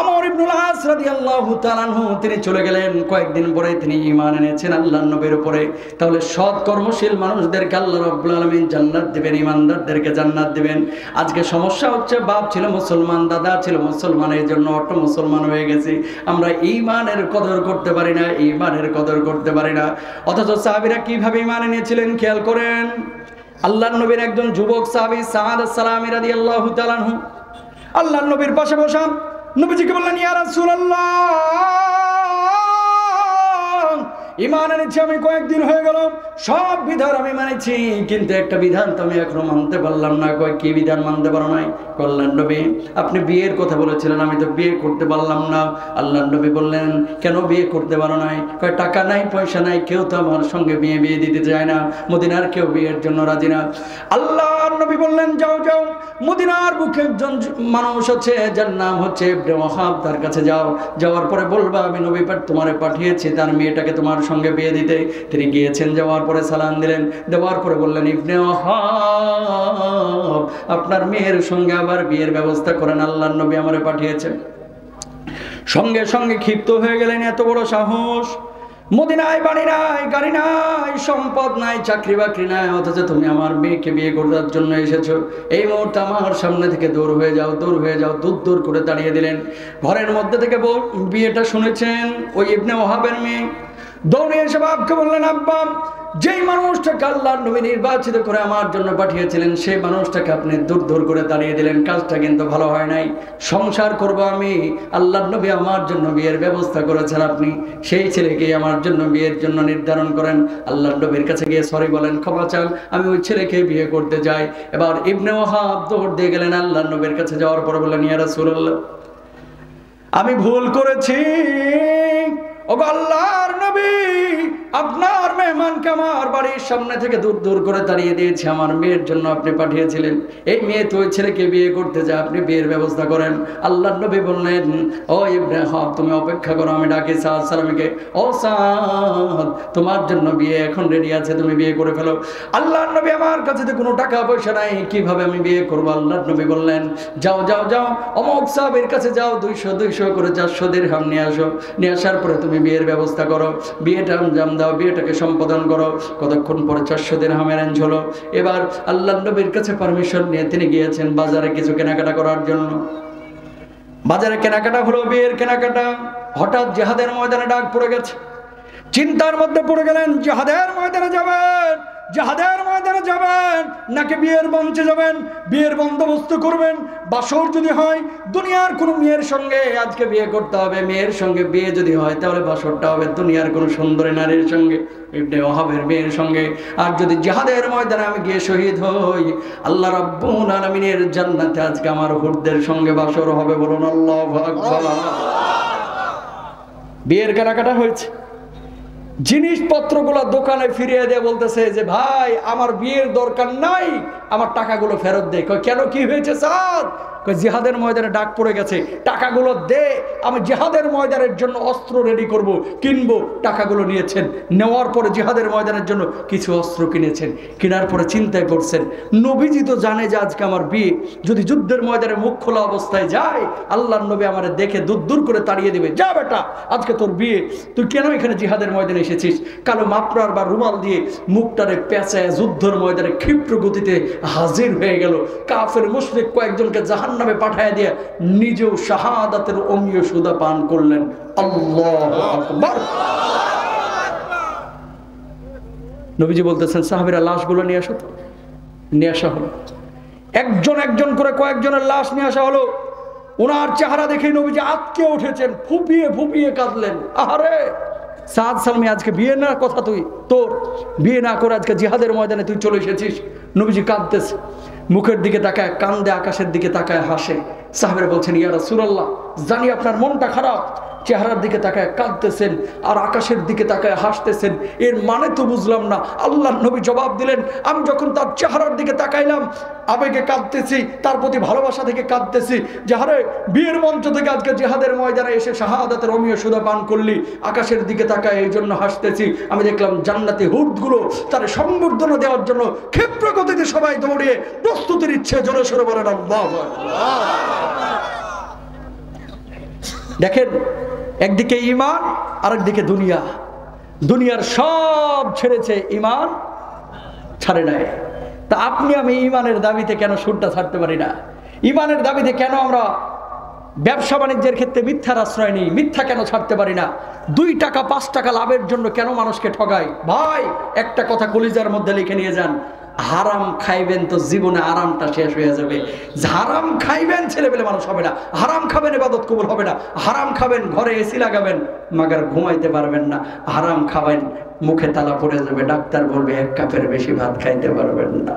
Speaker 1: আমর ইবনুল আস রাদিয়াল্লাহু তাআলা আনহু তিনি চলে গেলেন। কয়েকদিন পরে তিনি ঈমান এনেছেন আল্লাহর নবীর উপরে। তাহলে সৎ কর্মশীল মানুষদেরকে আল্লাহ রাব্বুল আলামিন জান্নাত দিবেন, ঈমানদারদেরকে জান্নাত দিবেন। আজকে সমস্যা হচ্ছে বাপ ছিল মুসলমান, দাদা ছিল মুসলমান, এই জন্য অটো মুসলমান হয়ে গেছি। আমরা ঈমানের কদর করতে পারি না, ঈমানের কদর করতে পারি না। অথচ সাহাবীরা কিভাবে ঈমান এনেছিলেন খেয়াল করেন। আল্লাহর নবীর একজন যুবক সাহাবী সাদ আস-সালামি রাদিয়াল্লাহু তাআলা আনহু আল্লাহর নবীর পাশে বসা নবীজিকে বললেন, ইয়া রাসূলুল্লাহ, ঈমান এনেছি আমি, কয়েকদিন হয়ে গেল, সব বিধান আমি মানেছি, কিন্তু একটা বিধান তো আমি এখনো মানতে পারলাম না। কয় কি বিধান মানতে পারো নাই? কল্যাণ নবী আপনি বিয়ের কথা বলেছিলেন, আমি তো বিয়ে করতে পারলাম না। আল্লাহ নবী বললেন, কেন বিয়ে করতে পারো নাই? কয় টাকা নাই, পয়সা নাই, কেউ তো আমার সঙ্গে বিয়ে দিতে চায় না, মদিনার কেউ বিয়ের জন্য রাজি না। আল্লাহ নবী বললেন, যাও যাও, মদিনার বুকে একজন মানুষ আছে যার নাম হচ্ছে ইবনে ওয়াহাব, তার কাছে যাও। যাওয়ার পরে বলবা আমি নবী তোমারে পাঠিয়েছি তার মেয়েটাকে তোমার সঙ্গে বিয়ে দিতে। তিনি গিয়েছেন, যাওয়ার পরে সালাম দিলেন, দেওয়ার পরে বললেন, ইবনে ওয়াহাব আপনার মেয়ের সঙ্গে আবার বিয়ের ব্যবস্থা করেন, আল্লাহর নবী আমারে পাঠিয়েছেন। সঙ্গে সঙ্গে ক্ষিপ্ত হয়ে গেলেন, এত বড় সাহস! মদিনায় বাড়ি নাই, গাড়ি নাই, সম্পদ নাই, চাকরি বাকরি নাই, অথচ তুমি আমার মেয়েকে বিয়ে করার জন্য এসেছো। এই মুহূর্তে আমার সামনে থেকে দূর হয়ে যাও, দূর হয়ে যাও। দূর করে দাঁড়িয়ে দিলেন। ঘরের মধ্যে থেকে বিয়েটা শুনেছেন ওই ইবনে ওয়াহাবের মেয়ে। দৌড়ে এসে বাপকে বললেন, আব্বা, যেই মানুষটাকে আল্লাহর নবী নির্বাচিত করে আমার জন্য পাঠিয়েছিলেন, সেই মানুষটাকে আপনি দূর করে দাঁড়িয়ে দিলেন, কাজটা কিন্তু ভালো হয় নাই। সংসার করব আমি, আল্লাহর নবী আমার জন্য বিয়ের ব্যবস্থা করেছেন, আপনি সেই ছেলেকে আমার জন্য বিয়ের জন্য নির্ধারণ করেন। আল্লাহর নবীর কাছে গিয়ে সরি বলেন, ক্ষমা চান, আমি ওই ছেলেকে বিয়ে করতে যাই। এবার ইবনে ওয়াহাব দৌড় দিয়ে গেলেন আল্লাহর নবীর কাছে। যাওয়ার পরে বললেন, ইয়া রাসূলুল্লাহ, আমি ভুল করেছি, ও আল্লাহর নবী, আপনার মেহমানকে আমার বাড়ির সামনে থেকে দূর করে তাড়িয়ে দিয়েছি, আমার মেয়ের জন্য আপনি পাঠিয়েছিলেন, এই মেয়ে তো ওই ছেলেকে বিয়ে করতে যায়, আপনি বিয়ের ব্যবস্থা করেন। আল্লাহর নবী বললেন, ও ইবনে ওয়াহাব তুমি অপেক্ষা করো, আমি ডাকি সাদ সালামীকে, ও সাদ তোমার জন্য বিয়ে এখন রেডি আছে, তুমি বিয়ে করে ফেলো। আল্লাহর নবী, আমার কাছে তো কোনো টাকা পয়সা নাই, কিভাবে আমি বিয়ে করবো? আল্লাহর নবী বললেন, যাও যাও যাও, অমুক সাহাবীর কাছে যাও, 200 করে 400 দিরহাম নিয়ে আসো, নিয়ে আসার পরে তুমি বিয়ের ব্যবস্থা করো, বিয়েটা আঞ্জাম দাও, বিয়েটাকে সম্পাদন করো। কতক্ষণ পরে 400 দিরহামের রেঞ্জ হলো। এবার আল্লাহর নবীর কাছে পারমিশন নিয়ে তিনি গিয়েছেন বাজারে কিছু কেনাকাটা করার জন্য। বাজারে কেনাকাটা হলো, বিয়ের কেনাকাটা। হঠাৎ জিহাদের ময়দানে ডাক পড়ে গেছে। চিন্তার মধ্যে পড়ে গেলেন, জিহাদের ময়দানে যাবেন, জিহাদের ময়দানে যাবেন নাকি বিয়ের মঞ্চে যাবেন, বিয়ের বন্দোবস্ত করবেন। বাসর যদি হয় দুনিয়ার কোনো মেয়ের সঙ্গে আজকে বিয়ে করতে হবে, মেয়ের সঙ্গে বিয়ে যদি হয় তাহলে বাসরটা হবে দুনিয়ার কোনো সুন্দরী নারীর সঙ্গে, ইবনে ওয়াহাবের মেয়ের সঙ্গে। আর যদি জিহাদের ময়দানে আমি গিয়ে শহীদ হই, আল্লাহ রাব্বুল আলামিনের জান্নাতে আজকে আমার হুরদের সঙ্গে বাসর হবে। বলুন আল্লাহু আকবার। বিয়ের কেনাকাটা হয়েছে, জিনিসপত্রগুলো দোকানে ফিরিয়ে দিয়ে বলতেছে যে ভাই আমার বিয়ের দরকার নাই, আমার টাকাগুলো ফেরত দে। কেন, কি হয়েছে স্যার? জিহাদের ময়দানে ডাক পড়ে গেছে, টাকাগুলো দে, আমি জিহাদের ময়দানের জন্য অস্ত্র রেডি করব, কিনবো। টাকাগুলো নিয়েছেন, নেওয়ার পরে জিহাদের ময়দানের জন্য কিছু অস্ত্র কিনেছেন, কেনার পরে চিন্তায় করছেন নবীজি তো জানে যে আজকে আমার বিয়ে, যদি যুদ্ধের ময়দানে মুখ খোলা অবস্থায় যায় আল্লাহর নবী আমার দেখে দূর দূর করে তাড়িয়ে দিবে, যা বেটা আজকে তোর বিয়ে, তুই কেন এখানে জিহাদের ময়দানে এসেছিস? কালো মাপড়ার বা রুমাল দিয়ে মুখটারে পেঁচায় যুদ্ধের ময়দানে ক্ষিপ্র গতিতে হাজির হয়ে গেল। কাফের মুশরিক কয়েকজনকে জাহান্নামে পাঠায় দিয়ে নিজেও শাহাদাতের অমীয় সুদা পান করলেন। আল্লাহু আকবার। নবীজি বলতেছেন সাহাবীরা লাশগুলো নিয়ে আসো। নিয়ে আসা হলো, একজন একজন করে কয়েকজনের লাশ নিয়ে আসা হলো। ওনার চেহারা দেখে নবীজি আটকে উঠেছেন, ফুপিয়ে ফুপিয়ে কাঁদলেন। আহারে সাদ সালমি, আজকে বিয়ে না কথা, তুই তোর বিয়ে না করে আজকে জিহাদের ময়দানে তুই চলে এসেছিস। নবীজি কাঁদতেছে, মুখের দিকে তাকায় কান্দে, আকাশের দিকে তাকায় হাসে। সাহাবীরা বলছেন ইয়া রাসূলুল্লাহ, জানি আপনার মনটা খারাপ, চেহারার দিকে তাকায় কাঁদতেছেন আর আকাশের দিকে তাকায় হাসতেছেন, এর মানে তো বুঝলাম না। আল্লাহর নবী জবাব দিলেন, আমি যখন তার চেহারার দিকে তাকাইলাম আবেগে কাঁদতেছি, তার প্রতি ভালোবাসা থেকে কাঁদতেছি। যে হারে বিয়ের মঞ্চ থেকে আজকে জিহাদের ময়দানে এসে শাহাদাতের অমীয় সুধা পান করলি, আকাশের দিকে তাকায় এই জন্য হাসতেছি। আমি দেখলাম জান্নাতি হুটগুলো তার সম্বর্ধনা দেওয়ার জন্য ক্ষিপ্র গতিতে সবাই দৌড়িয়ে প্রস্তুতির ইচ্ছে জোরে সোরে বলেন আল্লাহু আকবার। দেখেন, একদিকে ঈমান আরেকদিকে দুনিয়া। দুনিয়ার সব ছেড়েছে, ঈমান ছাড়ে নাই। তা আপনি আমি ঈমানের দাবিতে কেন সুরটা ছাড়তে পারি না? ঈমানের দাবিতে কেন আমরা ব্যবসা বাণিজ্যের ক্ষেত্রে মিথ্যার আশ্রয় নেই? মিথ্যা কেন ছাড়তে পারি না? 2 টাকা 5 টাকা লাভের জন্য কেন মানুষকে ঠগাই? ভাই একটা কথা কলিজার মধ্যে লিখে নিয়ে যান, হারাম খাইবেন তো জীবনে আরামটা শেষ হয়ে যাবে। হারাম খাইবেন ছেলেবেলে মানুষ হবে না, হারাম খাবেন ইবাদত কবুল হবে না, হারাম খাবেন ঘরে এসি লাগাবেন মাগার ঘুমাইতে পারবেন না, হারাম খাবেন মুখে তালা পড়ে যাবে, ডাক্তার বলবে 1 কাপের বেশি ভাত খাইতে পারবেন না।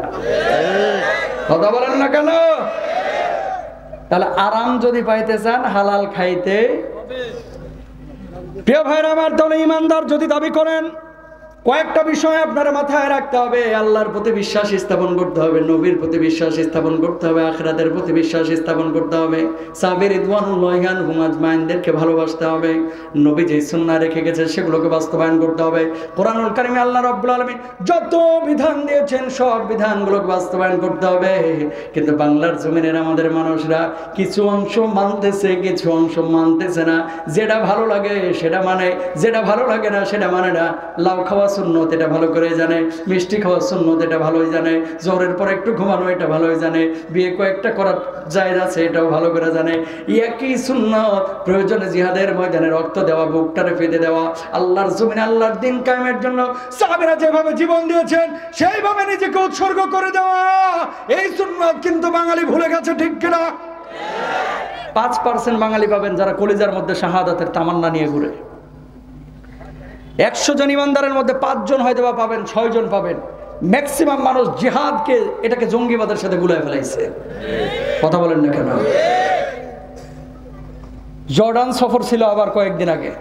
Speaker 1: কথা বলেন না কেন? তাহলে আরাম যদি পাইতে চান হালাল খাইতে। প্রিয় ভাইরা আমার, তাহলে ইমানদার যদি দাবি করেন কয়েকটা বিষয় আপনারা মাথায় রাখতে হবে। আল্লাহর প্রতি বিশ্বাস স্থাপন করতে হবে, নবীর প্রতি বিশ্বাস স্থাপন করতে হবে, আখিরাতের প্রতি বিশ্বাস স্থাপন করতে হবে, সাহাবী রিদওয়ানুল্লাহি আনহুম আজমাইনদেরকে ভালোবাসতে হবে, নবী যে সুন্নাহ রেখে গেছে সেগুলোকে বাস্তবায়ন করতে হবে। কোরআনুল কারীমে আল্লাহ রাব্বুল আলামিন যত বিধান দিয়েছেন সব বিধানগুলোকে বাস্তবায়ন করতে হবে। কিন্তু বাংলার জমিনের আমাদের মানুষরা কিছু অংশ মানতেছে, কিছু অংশ মানতেছে না। যেটা ভালো লাগে সেটা মানে, যেটা ভালো লাগে না সেটা মানে না। লাউ খাওয়া সুন্নত এটা ভালো করে জানে, মিষ্টি খাওয়া সুন্নত এটা ভালোই জানে, জোহরের পর একটু ঘুমানো এটা ভালোই জানে, বিয়ে কয়েকটা করার জায়েজ আছে এটাও ভালো করে জানে। একই সুন্নত, প্রয়োজনে জিহাদের ময়দানে রক্ত দেওয়া, বুকটারে ফেটে দেওয়া, আল্লাহর জমিনে আল্লাহর দ্বীন কায়েমের জন্য সাহাবীরা যেভাবে জীবন দিয়েছেন সেইভাবে নিজেকে উৎসর্গ করে দেওয়া, এই সুন্নত কিন্তু বাঙালি ভুলে গেছে, ঠিক কিনা? 5% বাঙালি পাবেন যারা কলিজার মধ্যে শাহাদাতের তামান্না নিয়ে ঘুরে। 100 জন ইমানদারের মধ্যে 5 জন হয়তো বা পাবেন, 6 জন পাবেন। ম্যাক্সিমাম মানুষ জিহাদকে এটাকে জঙ্গিবাদের সাথে গুলায় ফেলাইছে। কথা বলেন না কেন? জর্ডান সফর ছিল আবার কয়েকদিন আগে,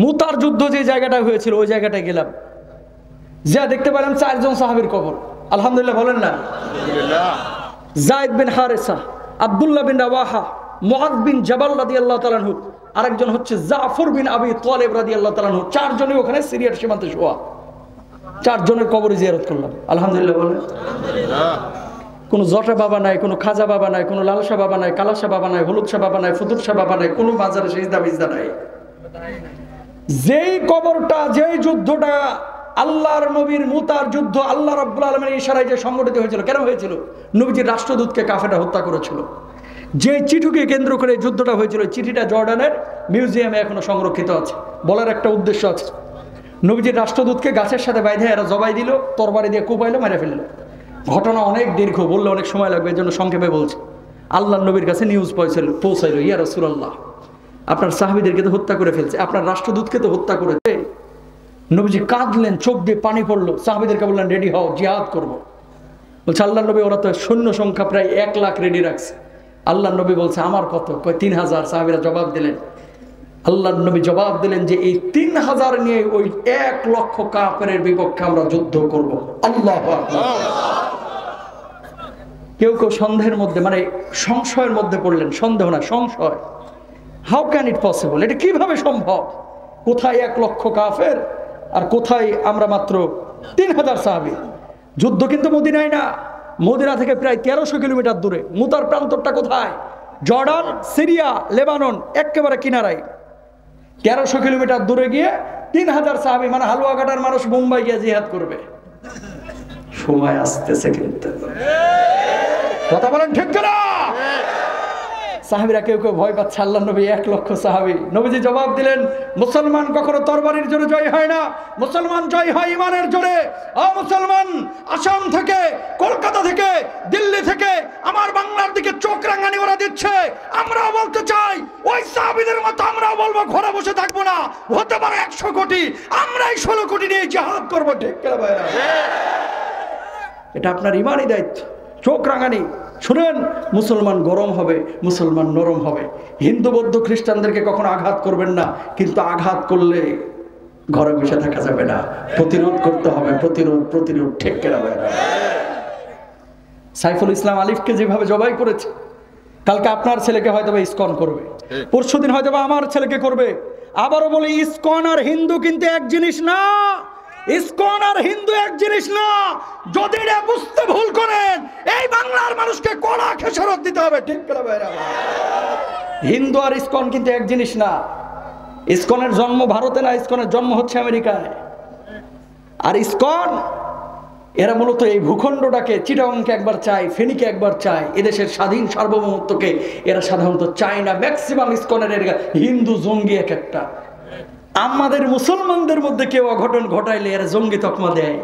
Speaker 1: মুতার যুদ্ধ যে জায়গাটা হয়েছিল ওই জায়গাটায় গেলাম, যা দেখতে পেলাম 4 জন সাহাবীর কবর। আলহামদুলিল্লাহ বলেন না? যায়েদ বিন হারেসা, আব্দুল্লাহ বিন রাওয়াহা, মুআয বিন জাবাল রাদিয়াল্লাহু তাআলা আনহু, আরেকজন হচ্ছে জাফর বিন আবি তালেব রাদিয়াল্লাহু তাআলা আনহু। 4 জনই ওখানে সিরিয়ার সীমান্তে শোয়া। 4 জনের কবরে জিয়ারত করলাম। আলহামদুলিল্লাহ বলেন? আলহামদুলিল্লাহ। কোনো জটা বাবা নাই, কোনো খাজা বাবা নাই, কোনো লালসা বাবা নাই, কালাসা বাবা নাই, হলুদ শাহ বাবা নাই, ফুতুর শাহ বাবা নাই, কোনো বাজারে সিজদা বিজদা নাই। যেই কবরটা, যেই যুদ্ধটা আল্লাহর নবীর মুতার যুদ্ধ, আল্লাহ রাব্বুল আলামিনের ইশারায় যে সংগঠিত হয়েছিল, কেন হয়েছিল? নবীজির রাষ্ট্রদূতকে কাফেররা হত্যা করেছিল। যে চিঠিকে কেন্দ্র করে যুদ্ধটা হয়েছিল, চিঠিটা জর্ডানের মিউজিয়ামে এখনো সংরক্ষিত আছে। বলার একটা উদ্দেশ্য আছে, নবীজির রাষ্ট্রদূতকে গাছের সাথে বাইধে এরা জবাই দিল, তরবারি দিয়ে কোপাইলো, মেরে ফেললো। ঘটনা অনেক দীর্ঘ, বললে অনেক সময় লাগবে, এই জন্য সংক্ষেপে বলছে। আল্লাহ নবীর কাছে নিউজ পৌঁছাইল, ইয়া রাসূলুল্লাহ, আপনার সাহাবীদেরকে তো হত্যা করে ফেলছে, আপনার রাষ্ট্রদূতকে তো হত্যা করেছে। নবীজি কাঁদলেন, চোখ দিয়ে পানি পড়লো, সাহাবীদেরকে বললেন রেডি হও, জিহাদ করব। বলছে আল্লাহ নবী, ওরা তো সৈন্য সংখ্যা প্রায় 1 লাখ রেডি রাখছে। আল্লাহ নবী বলছে আমার কত? কয় 3000। সাহাবীরা জবাব দিলেন, আল্লাহ নবী জবাব দিলেন যে এই 3000 নিয়ে ওই 1 লক্ষ কাফেরের বিপক্ষে আমরা যুদ্ধ করব। আল্লাহু আকবার। কেউ কেউ সন্দেহের মধ্যে, মানে সংশয়ের মধ্যে পড়লেন। সন্দেহ না, সংশয়। How can it possible? এটা কিভাবে সম্ভব? কোথায় 1 লক্ষ কাফের আর কোথায় আমরা মাত্র 3000 সাহাবী? যুদ্ধ কিন্তু মদিনায় না, মদিনা থেকে প্রায় 1300 কিলোমিটার দূরে। মুতার প্রান্তরটা কোথায়? জর্ডান, সিরিয়া, লেবানন, একেবারে কিনারায়। 1300 কিলোমিটার দূরে গিয়ে 3000 সাহাবী, মানে হালুয়াঘাটার মানুষ মুম্বাই গিয়ে জিহাদ করবে। সময় আসতেছে কিন্তু, কথা বলেন ঠিক কিনা? সাহাবীরা কেউ কেউ ভয় পাচ্ছে। আল্লাহ নবী 1 লক্ষ সাহাবী। নবীজি জবাব দিলেন, মুসলমান কখনো তরবারির জোরে জয় হয় না, মুসলমান জয় হয় ইমানের জোরে। মুসলমান আসাম থেকে, কলকাতা থেকে, দিল্লি থেকে আমার বাংলার দিকে চোখ রাঙানি ওরা দিচ্ছে। আমরাও বলতে চাই, ওই সাহাবীদের মতো আমরাও বলবো, ঘরে বসে থাকবো না। হতে পারে 100 কোটি, আমরাই 16 কোটি নিয়ে জিহাদ করবো। ঠিক কিনা ভাইরা? এটা আপনার ইমানই দায়িত্ব। চোখ রাঙানি শুনেন, মুসলমান গরম হবে, মুসলমান নরম হবে। হিন্দু বৌদ্ধ খ্রিস্টানদেরকে কখনো আঘাত করবেন না, কিন্তু আঘাত করলে ঘরে বসে থাকা যাবে না, প্রতিরোধ করতে হবে। প্রতিরোধ, প্রতিরোধ। ঠিক কেনা হবে না? সাইফুল ইসলাম আলিফকে যেভাবে জবাই করেছে, কালকে আপনার ছেলেকে হয়তো ইসকন করবে, পরশুদিন হয়তো আমার ছেলেকে করবে। আবারও বলি, ইসকন আর হিন্দু কিন্তু এক জিনিস না। ইসকন আর হিন্দু এক জিনিস না। যদি এটা বুঝতে ভুল করেন, এই বাংলার মানুষকে কড়া খেসারত দিতে হবে। ঠিক করে ভাইরা, হিন্দু আর ইসকন কিন্তু এক জিনিস না। ইসকনের জন্ম ভারতে না, ইসকনের জন্ম হচ্ছে আমেরিকায়। আর ইসকন এরা মূলত এই ভূখণ্ডটাকে, চিটাগংকে একবার চায়, ফেনীকে একবার চায়, এদেশের স্বাধীন সার্বভৌমত্বকে এরা সাধারণত চায় না। ম্যাক্সিমাম ইসকনের হিন্দু জঙ্গি এক একটা। আমাদের মুসলমানদের মধ্যে কেউ অঘটন ঘটাইলে এরা জঙ্গি তকমা দেয়।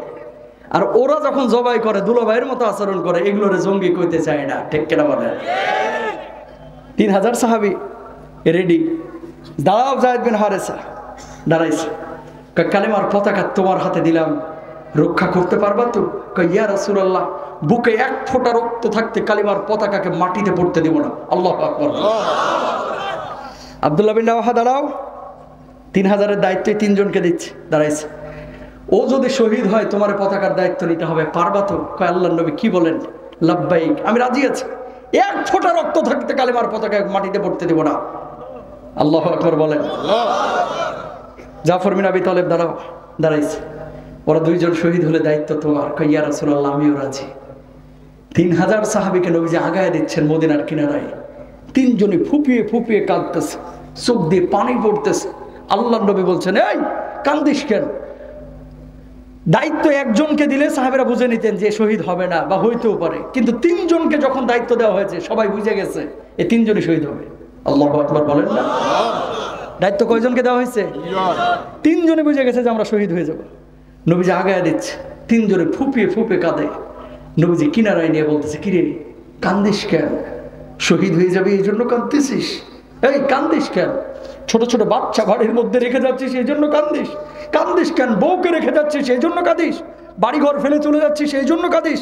Speaker 1: আর ওরা যখন জবাই করে, দুলাভাইয়ের মতো আচরণ করে, এগুলোরে জঙ্গি কইতে চায় না। ঠিক কেনা বলে? 3000 সাহাবী রেডি। দাঁড়াও, যায়েদ বিন হারেসা দাঁড়াইছে। কালেমার পতাকা তোমার হাতে দিলাম, রক্ষা করতে পারবা তো? ইয়া রাসূলুল্লাহ, বুকে 1 ফোঁটা রক্ত থাকতে কালিমার পতাকাকে মাটিতে পড়তে দিব না। আল্লাহু আকবার। আব্দুল্লাহ বিন রাওয়াহা দাঁড়াও। 3000-এর দায়িত্ব 3 জনকে দিচ্ছে। দাঁড়াইছে। ও যদি শহীদ হয় তোমার পতাকার দায়িত্ব নিতে হবে, পারবা তো? কয় আল্লাহর নবী কি বলেন? লাব্বাইক, আমি রাজি আছি। 1 ফোঁটা রক্ত থাকতে কালিমার পতাকা মাটিতে পড়তে দিব না। আল্লাহু আকবার বলেন। জাফর বিন আবি তালেব দাঁড়াও। দাঁড়াইছে। ওরা 2 জন শহীদ হলে দায়িত্ব তোমার। কয় ইয়া রাসূলুল্লাহ, আমিও রাজি। 3000 সাহাবীকে নবীজি আগায় দিচ্ছেন মদিনার কিনারায়। 3 জনই ফুপিয়ে ফুপিয়ে কাঁদতেছে, চোখ দিয়ে পানি পড়তেছে। আল্লাহর নবী বলছেন, এই কান্দিস কেন? দায়িত্ব 1 জনকে দিলে সাহাবীরা বুঝে নিতেন যে শহীদ হবে না, বা হইতেও পারে। কিন্তু 3 জনকে যখন দায়িত্ব দেওয়া হয়েছে, সবাই বুঝে গেছে এই 3 জনই শহীদ হবে। আল্লাহু আকবার বলেন না? দায়িত্ব কয়জনকে দেওয়া হয়েছে? 3 জনে বুঝে গেছে যে আমরা শহীদ হয়ে যাব। নবীজি আগায় দিচ্ছে। 3 জনে ফুপিয়ে ফুপিয়ে কাঁদে। নবীজি কিনারায় নিয়ে বলতেছে, কিরে কান্দিস কেন? শহীদ হয়ে যাবে এই জন্য কাঁদতেছিস? এই কান্দিস কেন? ছোট ছোট বাচ্চা ঘরের মধ্যে রেখে যাচ্ছিস এই জন্য কান্দিস? কান্দিস কেন? বউকে রেখে যাচ্ছিস এই জন্য কাঁদিস? বাড়িঘর ফেলে চলে যাচ্ছিস এই জন্য কাঁদিস?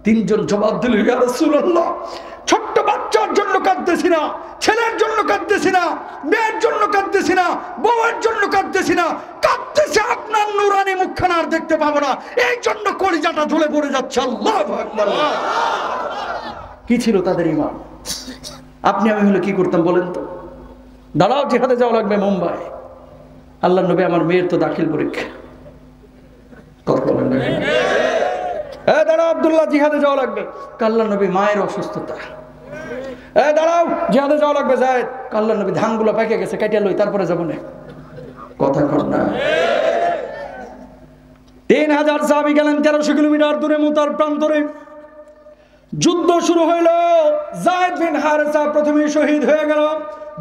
Speaker 1: 3 জন জবাব দিল, ইয়া রাসূলুল্লাহ, ছোট্ট বাচ্চার জন্য কাঁদতেছি না, ছেলের জন্য কাঁদতেছি না, মেয়ের জন্য কাঁদতেছি না, বউয়ের জন্য কাঁদতেছি না, কাঁদতেছি আপনার নূরানি মুখখানা আর দেখতে পাবো না, এই জন্য কলিজাটা ঝুলে পড়ে যাচ্ছে। আল্লাহু আকবার। কি ছিল তাদের ঈমান? আপনি আমি হলে কি করতাম বলেন তো? দাঁড়াও, জিহাদে যাওয়া লাগবে মুম্বাই। আল্লাহর নবী, আমার মেয়ের তো দাখিল পরীক্ষা। কথা বলেন না? দাঁড়াও আব্দুল্লাহ, জিহাদে যাওয়া লাগবে। আল্লাহর নবী, মায়ের অসুস্থতা। দাঁড়াও, জিহাদে যাওয়া লাগবে। যায়েদ। আল্লাহর নবী, ধানগুলো পেকে গেছে, কাটিয়া লই, তারপরে যাবো না। কথা কর না। 3000 সাহাবী গেলেন 1300 কিলোমিটার দূরে মুতার প্রান্তরে। যুদ্ধ শুরু হইল। যায়েদ বিন হারেসা প্রথমে শহীদ হয়ে গেল।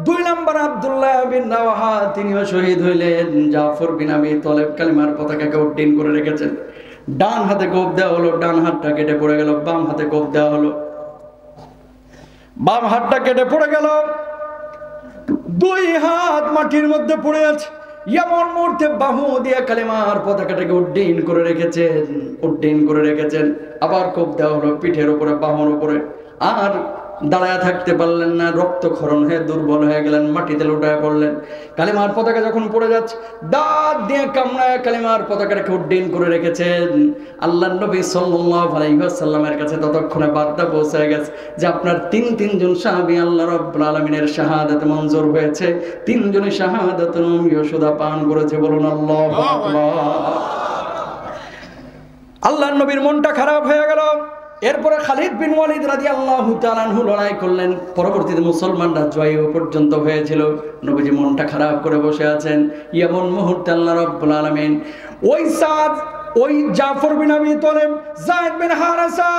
Speaker 1: 2 নম্বর আব্দুল্লাহ বিন রাওয়াহা তিনিও শহীদ হইলেন। জাফর বিন আবি তালেব কালিমার পতাকাকে উড্ডীন করে রেখেছেন। ডান হাতে কোপ দেওয়া হলো, ডান হাতটা কেটে পড়ে গেল। বাম হাতে কোপ দেওয়া হলো, বাম হাতটা কেটে পড়ে গেল। 2 হাত মাটির মধ্যে পড়ে আছে। এমন মুহূর্তে বাহু দিয়ে কালিমার পতাকাটাকে উড্ডীন করে রেখেছেন। আবার কোপ দেওয়া হলো পিঠের উপরে, বাহুর উপরে। আর দাঁড়ায় থাকতে পারলেন না, রক্তক্ষরণ হয়ে দুর্বল হয়ে গেলেন, মাটিতে লুটায় পড়লেন। কালিমার পতাকা যখন পড়ে যাচ্ছে, দাঁত দিয়ে কামড়ায় কালিমার পতাকাটাকে উড্ডীন করে রেখেছেন। আল্লাহর নবী সাল্লাল্লাহু আলাইহি ওয়াসাল্লামের কাছে ততক্ষণে বার্তা পৌঁছে গেছে যে আপনার তিনজন সাহাবী আল্লাহ রাব্বুল আলামিনের শাহাদাত মঞ্জুর হয়েছে। 3 জনই শাহাদাতুল সুদা পান করেছে। বলুন আল্লাহু আকবার। আল্লাহর নবীর মনটা খারাপ হয়ে গেল। এরপরে খালিদ বিন ওয়ালিদ রাদিয়াল্লাহু তাআলা আনহু লড়াই করলেন। পরবর্তীতে মুসলমানরা জয় পর্যন্ত হয়েছিল। নবীজি মনটা খারাপ করে বসে আছেন। এমন মুহূর্তে আল্লাহ রাব্বুল আলামিন ওই জাফর বিন আবি তালেব, যায়েদ বিন হারেসা,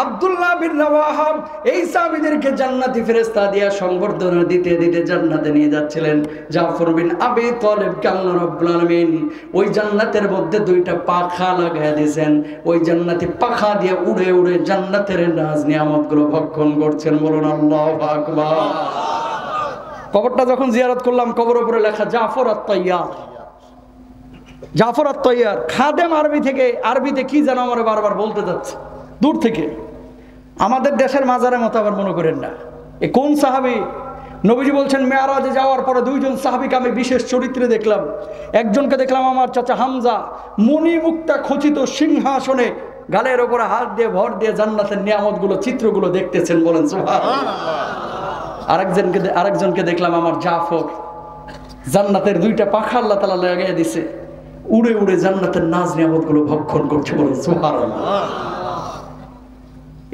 Speaker 1: আব্দুল্লাহ বিন রাওয়াহা এই সাহাবীদেরকে জান্নাতি ফেরেশতা দিয়া সংবর্ধনা দিতে দিতে জান্নাতে নিয়ে যাচ্ছিলেন। জাফর বিন আবি তালেবকে আল্লাহ রাব্বুল আলামিন ওই জান্নাতের মধ্যে 2টা পাখা লাগায় দিয়েছেন। ওই জান্নাতি পাখা দিয়ে উড়ে উড়ে জান্নাতের নাজ নিয়ামতগুলো ভক্ষণ করছেন। বলুন আল্লাহু আকবার। কবরটা যখন জিয়ারত করলাম, কবরের উপরে লেখা জাফর আত-তাইয়ার। জাফর আত-তাইয়ার খাদেম। আরবিতে কি যেন আমার বারবার বলতে যাচ্ছে দূর থেকে। আমাদের দেশের মাজারের মতো আবার মনে করেন না। এ কোন সাহাবী? নবীজি বলছেন মেরাজে যাওয়ার পরে 2 জন সাহাবীকে আমি বিশেষ চরিত্রে দেখলাম। একজনকে দেখলাম আমার চাচা হামজা, মণিমুক্তা খচিত সিংহাসনে গালের ওপরে হাত দিয়ে ভর দিয়ে জান্নাতের নিয়ামতগুলো, চিত্রগুলো দেখতেছেন। বলেন সুবহানাল্লাহ। আরেকজনকে দেখলাম আমার জাফর, জান্নাতের 2টা পাখা আল্লাহ তাআলা লাগিয়ে দিয়েছে, উড়ে উড়ে জান্নাতের নাজ নিয়ামতগুলো ভক্ষণ করছে। বলেন সুবহানাল্লাহ।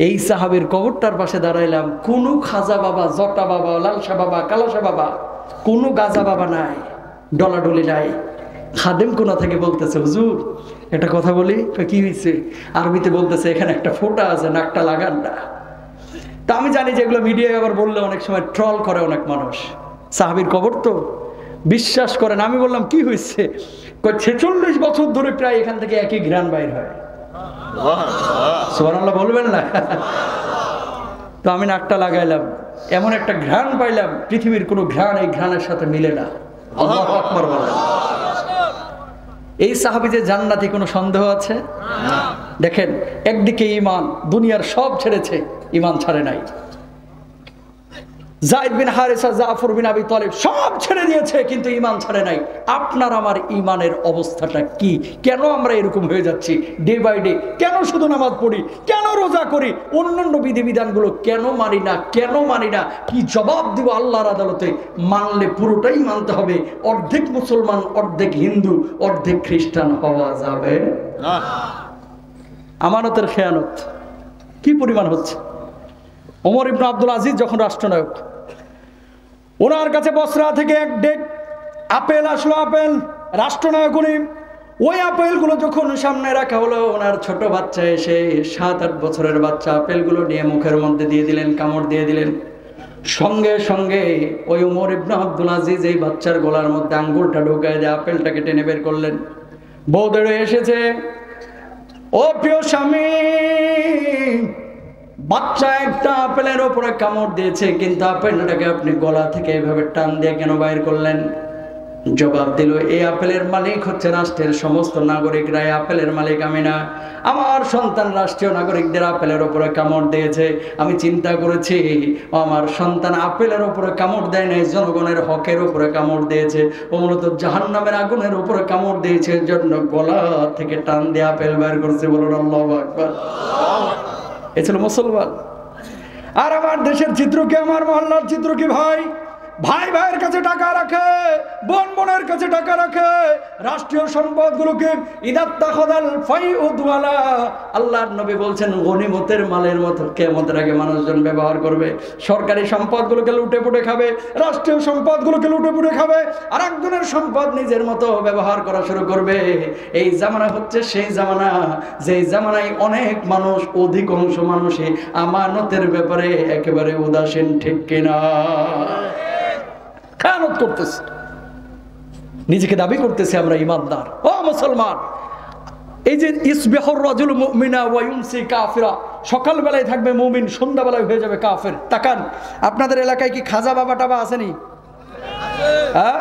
Speaker 1: এই সাহাবীর কবরটার পাশে দাঁড়াইলাম। কোনো খাজা বাবা, জটা বাবা, লালসা বাবা, কালাসা বাবা, কোনো গাজা বাবা নাই, ডলাডলি নাই। খাদেম কোনা থেকে বলতেছে হুজুর একটা কথা বলি। কি হয়েছে? আরবিতে বলতেছে এখানে একটা ফোঁটা আছে, নাকটা লাগান না। তা আমি জানি যে এগুলো মিডিয়ায় আবার বললে অনেক সময় ট্রল করে অনেক মানুষ। সাহাবীর কবর তো বিশ্বাস করেন। আমি বললাম কি হয়েছে? 46 বছর ধরে প্রায় এখান থেকে একই ঘ্রাণ বাইর হয়। সুবহানাল্লাহ বলবেন না? তো আমি নাকটা লাগাইলাম, এমন একটা ঘ্রাণ পাইলাম, পৃথিবীর কোনো ঘ্রাণ এই ঘ্রাণের সাথে মিলে না। আল্লাহু আকবার বলেন। এই সাহাবী যে জান্নাতি, কোনো সন্দেহ আছে? দেখেন, একদিকে ঈমান, দুনিয়ার সব ছেড়েছে, ঈমান ছাড়ে নাই। যায়েদ বিন হারেসা, জাফর বিন আবি তালেব সব ছেড়ে দিয়েছে, কিন্তু ঈমান ছাড়ে নাই। আপনার আমার ঈমানের অবস্থাটা কি? কেন আমরা এরকম হয়ে যাচ্ছি ডে বাই ডে? কেন শুধু নামাজ পড়ি, কেন রোজা করি, অন্যান্য বিধিবিধানগুলো কেন মানি না? কি জবাব দিব আল্লাহর আদালতে? মানলে পুরোটাই মানতে হবে। অর্ধেক মুসলমান, অর্ধেক হিন্দু, অর্ধেক খ্রিস্টান হওয়া যাবে না। আমানতের খেয়ানত কি পরিমাণ হচ্ছে। ওমর ইবনে আব্দুল আজিজ যখন রাষ্ট্রনায়ক, ওনার কাছে বসরা থেকে এক ডেক আপেল আসলো। আপেল রাষ্ট্রনায়ক উনি। ওই আপেলগুলো যখন সামনে রাখা হলো, ওনার ছোট বাচ্চা এসে 7-8 বছরের বাচ্চা আপেলগুলো নিয়ে মুখের মধ্যে দিয়ে দিলেন, কামড় দিয়ে দিলেন। সঙ্গে সঙ্গে ওই ওমর ইবনে আব্দুল আজিজ এই বাচ্চার গলার মধ্যে আঙ্গুলটা ঢুকায় দিয়ে আপেলটাকে টেনে বের করলেন। বউদেরও এসেছে, ও প্রিয় স্বামী, বাচ্চা একটা আপেলের উপরে কামড় দিয়েছে, কিন্তু আপেলটাকে আপনি গলা থেকে এভাবে টান দিয়ে কেন বাইর করলেন? জবাব দিল, এই আপেলের মালিক হচ্ছে রাষ্ট্রের সমস্ত নাগরিকরা, এই আপেলের মালিক আমি না। আমার সন্তান রাষ্ট্রীয় নাগরিকদের আপেলের উপরে কামড় দিয়েছে। আমি চিন্তা করেছি আমার সন্তান আপেলের উপরে কামড় দেয় নাই, জনগণের হকের উপরে কামড় দিয়েছে। ও মূলত জাহান্নামের আগুনের উপরে কামড় দিয়েছে, এর জন্য গলা থেকে টান দিয়ে আপেল বের করছে। বলুন আল্লাহু আকবার। এ ছিল মুসলমান। আর আমার দেশের চিত্র কি, আমার মহল্লার চিত্র কি ভাই? ভাই ভাইয়ের কাছে টাকা রাখে, বোন বোনের কাছে টাকা রাখে, রাষ্ট্রীয় সম্পদগুলোকে ইদাত্তাখাদাল ফাইউদওয়ালা, আল্লাহর নবী বলছেন গনিমতের মালের মতো কিয়ামতের আগে মানুষজন ব্যবহার করবে। সরকারি সম্পদগুলোকে লুটে পুটে খাবে, রাষ্ট্রীয় সম্পদগুলোকে লুটে পুটে খাবে, আর একজনের সম্পদ নিজের মতো ব্যবহার করা শুরু করবে। এই জামানা হচ্ছে সেই জামানা, যেই জামানায় অনেক মানুষ, অধিকাংশ মানুষই আমানতের ব্যাপারে একেবারে উদাসীন, ঠিক কিনা? খেয়ানত করতেছে, নিজেকে দাবি করতেছে আমরা ইমানদার। ও মুসলমান, এই যে ইসবিহুর রাজুল মুমিনা ওয়া ইউমসি কাফিরা, সকালবেলায় থাকবে মুমিন, সন্ধ্যাবেলায় হয়ে যাবে কাফের। তাকান আপনাদের এলাকায় কি খাজা বাবা টাবা আসেনি? হ্যাঁ,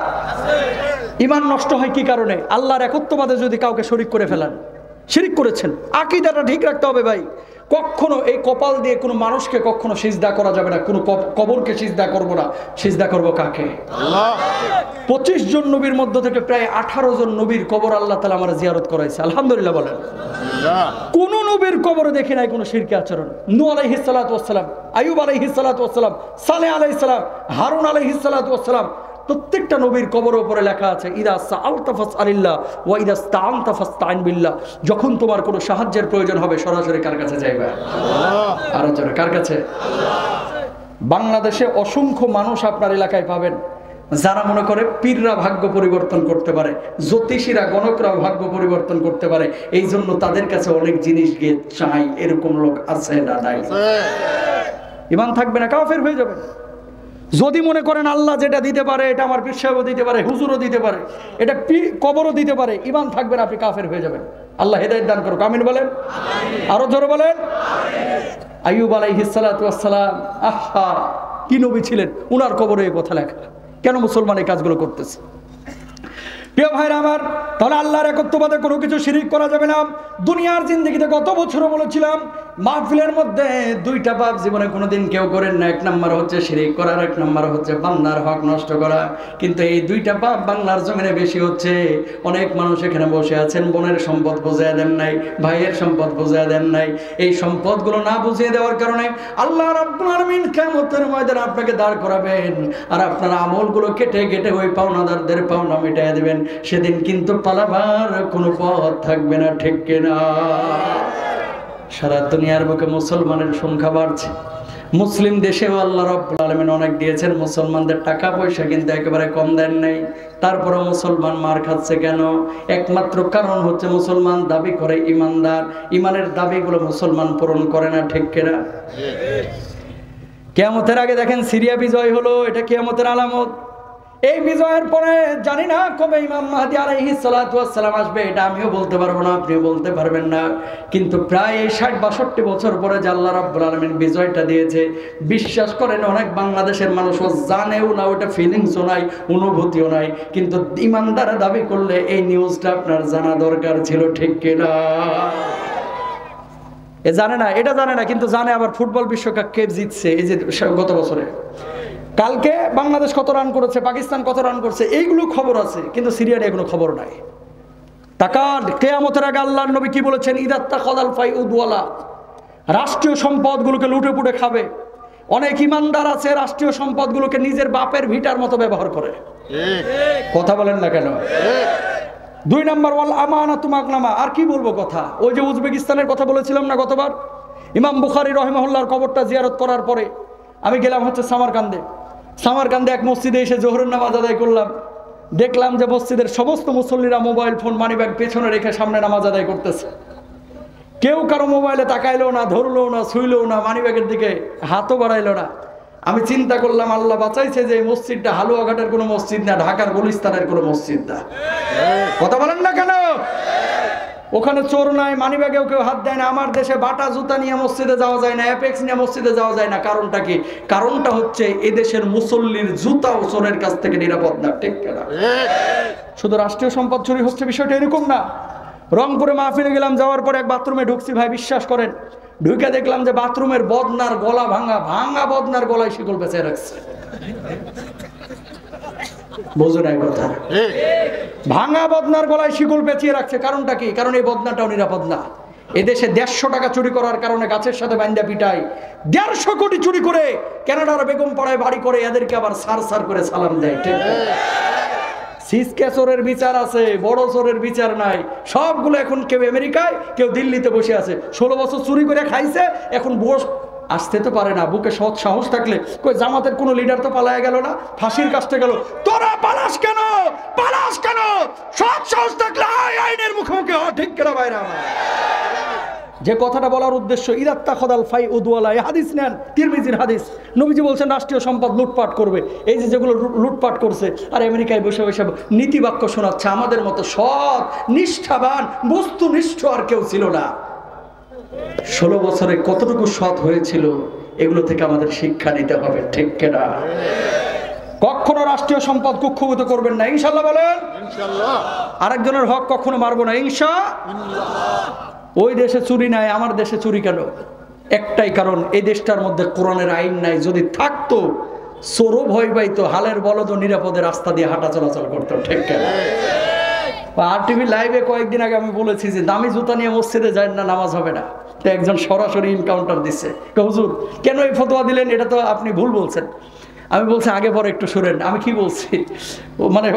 Speaker 1: ঈমান নষ্ট হয় কি কারণে? আল্লাহর একত্ববাদে যদি কাউকে শরীক করে ফেলেন, শিরিক করেছেন। আকীদাটা ঠিক রাখতে হবে ভাই। কখনো এই কপাল দিয়ে কোনো মানুষকে কখনো সিজদা করা যাবে না, কোনো কবরকে সিজদা করব না। সিজদা করব কাকে? আল্লাহ। 25 জন নবীর মধ্য থেকে প্রায় 18 জন নবীর কবর আল্লাহ তাআলা আমার জিয়ারত করাইছে, আলহামদুলিল্লাহ বলেন। কোন নবীর কবরে দেখি নাই কোনো শিরকি আচরণ। নূহ আলাইহিস সালাতু ওয়াস সালাম, আইয়ুব আলাইহিস সালাতু ওয়াস সালাম, সালেহ আলাইহিস সালাম, হারুন আলাইহিস সালাতু ওয়াস সালাম, প্রত্যেকটা নবীর কবরের উপরে লেখা আছে ইদা সাআলতা ফাসআলিল্লাহ ওয়া ইদা ইসতাআনতা ফাসতাইন বিল্লাহ। যখন তোমার কোনো সাহায্যের প্রয়োজন হবে সরাসরি কার কাছে যাইবা? আল্লাহ। আর জোরে কার কাছে? আল্লাহ। বাংলাদেশে অসংখ্য মানুষ আপনার এলাকায় পাবেন যারা মনে করে পীররা ভাগ্য পরিবর্তন করতে পারে, জ্যোতিষীরা গণকরা ভাগ্য পরিবর্তন করতে পারে, এই জন্য তাদের কাছে অনেক জিনিস গিয়ে চাই। এরকম লোক আছে না? নাই? ঈমান থাকবে না, কাফের হয়ে যাবে। যদি মনে করেন আল্লাহ যেটা দিতে পারে এটা আমার পীর সাহেবও দিতে পারে, হুজুরও দিতে পারে, এটা কবরও দিতে পারে, ঈমান থাকবে না, আপনি কাফের হয়ে যাবেন। আল্লাহ হেদায়েত দান করুক, আমিন বলেন। আরো জোরে বলেন। আইয়ুব আলাইহিস সালাতু ওয়াস সালাম, আহা কি নবী ছিলেন, উনার কবরে এই কথা লেখা। কেন মুসলমান এই কাজগুলো করতেছে? প্রিয় ভাইরা আমার, তাহলে আল্লাহর একত্ববাদে কোনো কিছু শিরিক করা যাবে না। দুনিয়ার জিন্দেগিতে গত বছরও বলেছিলাম মাহফিলের মধ্যে দুইটা পাপ জীবনে কোনোদিন কেউ করেন না। এক নাম্বার হচ্ছে শিরিক করা, এক নাম্বার হচ্ছে বান্দার হক নষ্ট করা। কিন্তু এই দুইটা পাপ বাংলার জমিনে বেশি হচ্ছে। অনেক মানুষ এখানে বসে আছেন, বোনের সম্পদ বুঝিয়ে দেন নাই, ভাইয়ের সম্পদ বুঝিয়ে দেন নাই। এই সম্পদগুলো না বুঝিয়ে দেওয়ার কারণে আল্লাহ রাব্বুল আলামিন কিয়ামতের ময়দানে আপনাকে দাঁড় করাবেন, আর আপনার আমলগুলো কেটে কেটে ওই পাওনাদারদের পাওনা মিটিয়ে দেবেন। সেদিন কিন্তু পালাবার কোনো পথ থাকবে না, ঠিক কিনা? সারা দুনিয়ার বুকে মুসলমানের সংখ্যা বাড়ছে। মুসলিম দেশেও আল্লাহ রাব্বুল আলামিন অনেক দিয়েছেন, মুসলমানদের টাকা পয়সা কিন্তু একেবারে কম দেন নাই। তারপরেও মুসলমান মার খাচ্ছে কেন? একমাত্র কারণ হচ্ছে মুসলমান দাবি করে ইমানদার, ইমানের দাবিগুলো মুসলমান পূরণ করে না, ঠিক কিনা? কিয়ামতের আগে দেখেন সিরিয়া বিজয় হলো, এটা কিয়ামতের আলামত। এই বিজয়ের পরে জানি না কবে ইমাম মাহদী আলাইহিস সালাতু ওয়াস সালাম আসবে, এটা আমিও বলতে পারবো না, আপনিও বলতে পারবেন না। কিন্তু প্রায় 60-62 বছর পরে যে আল্লাহ রাব্বুল আলামিন বিজয়টা দিয়েছে, বিশ্বাস করেন অনেক বাংলাদেশের মানুষও জানেও না, ওটা ফিলিংসও নাই, অনুভূতিও নাই। কিন্তু ইমানদার দাবি করলে এই নিউজটা আপনার জানা দরকার ছিল, ঠিক কিনা? এ জানে না, এটা জানে না, কিন্তু জানে আবার ফুটবল বিশ্বকাপ কে জিতছে, এই যে গত বছরে। কালকে বাংলাদেশ কত রান করেছে, পাকিস্তান কত রান করছে, এইগুলো খবর আছে, কিন্তু সিরিয়ার এগুলো খবর নাই। তাকান কিয়ামতের আগে আল্লাহর নবী কি বলেছেন? ইদাত্তাখাদাল ফাইউদওয়ালা, রাষ্ট্রীয় সম্পদগুলোকে লুটে পুটে খাবে। অনেক ইমানদার আছে রাষ্ট্রীয় সম্পদগুলোকে নিজের বাপের ভিটার মতো ব্যবহার করে। কথা বলেন না কেন? 2 নাম্বার ওয়াল আমানাতু মাগনামা। আর কি বলবো কথা, ওই যে উজবেকিস্তানের কথা বলেছিলাম না গতবার, ইমাম বুখারী রাহিমাহুল্লাহর কবরটা জিয়ারত করার পরে আমি গেলাম হচ্ছে সামারকান্দে এক মসজিদে এসে জোহরের নামাজ আদায় করলাম। দেখলাম যে মসজিদের সমস্ত মুসল্লিরা মোবাইল ফোন মানিব্যাগ পেছনে রেখে সামনে নামাজ আদায় করতেছে। কেউ কারো মোবাইলে তাকাইলো না, ধরলো না, ছুইলো না, মানিব্যাগের দিকে হাতও বাড়াইলো না। আমি চিন্তা করলাম আল্লাহ বাঁচাইছে যে এই মসজিদটা হালুয়াঘাটের কোনো মসজিদ না, ঢাকার গুলিস্তানের কোনো মসজিদ না। কথা বলেন না কেন? ওখানে চোর নাই, মানিব্যাগেও কেউ হাত দেয় না। আমার দেশে বাটা জুতা নিয়ে মসজিদে যাওয়া যায় না, অ্যাপেক্স নিয়ে মসজিদে যাওয়া যায় না। কারণটা কি? কারণটা হচ্ছে এদেশের মুসল্লির জুতা ও চোরের কাছ থেকে নিরাপদ না, ঠিক না? শুধু রাষ্ট্রীয় সম্পদ চুরি হচ্ছে বিষয়টা এরকম না। রংপুরে মাহফিলে গেলাম, যাওয়ার পরে এক বাথরুমে ঢুকছি, ভাই বিশ্বাস করেন ঢুকে দেখলাম যে বাথরুমের বদনার গলা ভাঙা বদনার গলায় শিকল পেঁচিয়ে রাখছে। বুঝো নাই কথা? ভাঙা বদনার গলায় শিকল পেঁচিয়ে রাখছে। কারণটা কি? কারণ এই বদনাটাও নিরাপদ না। এদেশে 150 টাকা চুরি করার কারণে গাছের সাথে বান্ধা পিটায়, 150 কোটি চুরি করে কানাডার বেগম পাড়ায় বাড়ি করে এদেরকে আবার সার করে সালাম দেয়। ঠিক সিসকে চোরের বিচার আছে, বড় চোরের বিচার নাই। সবগুলো এখন কেউ আমেরিকায়, কেউ দিল্লিতে বসে আছে। 16 বছর চুরি করে খাইছে, এখন বস আসতে তো পারে না। বুকে সৎ সাহস থাকলে কই জামাতের কোনো লিডার তো পালায় গেল না, ফাঁসির কাছে গেল, তোরা পালাস কেন? পালাস কেন? সৎ সাহস থাকলে আইনের মুখোমুখি হ। ঠিক কেনা বাইরে আমার যে কথাটা বলার উদ্দেশ্য, ইরাত্তা খদাল ফাই উদওয়ালা, এই হাদিস নেন, তিরমিজির হাদিস। নবীজি বলছেন রাষ্ট্রীয় সম্পদ লুটপাট করবে। এই যে যেগুলো লুটপাট করছে, আর আমেরিকায় বসে বসে নীতি বাক্য শোনাচ্ছে। আমাদের মতো সৎ নিষ্ঠাবান বস্তুনিষ্ঠ আর কেউ ছিল না। 16 বছরে কতটুকু সৎ হয়েছিল, এগুলো থেকে আমাদের শিক্ষা নিতে হবে। ঠিক কেনা? কখনো রাষ্ট্রীয় সম্পদ কুক্ষিগত করবেন না, ইনশাল্লাহ বলেন। আরেকজনের হক কখনো মারবো না, ইনশাআল্লাহ। ওই দেশে চুরি নাই, আমার দেশে চুরি কেন? একটাই কারণ, এই দেশটার মধ্যে কোরআনের আইন নাই। যদি থাকতো, চোরও ভয় পাইতো, হালের বলদ নিরাপদে রাস্তা দিয়ে হাঁটা চলাচল করতো। ঠিক কেন? আর টিভি লাইভে কয়েকদিন আগে আমি বলেছি যে দামি জুতা নিয়ে মসজিদে যায় না, নামাজ হবে না। একজন সরাসরি এনকাউন্টার দিচ্ছে, হুজুর কেন এই ফতোয়া দিলেন? এটা তো আপনি ভুল বলছেন। আমি বলছি আগে পরে একটু শুনেন আমি কি বলছি, মানে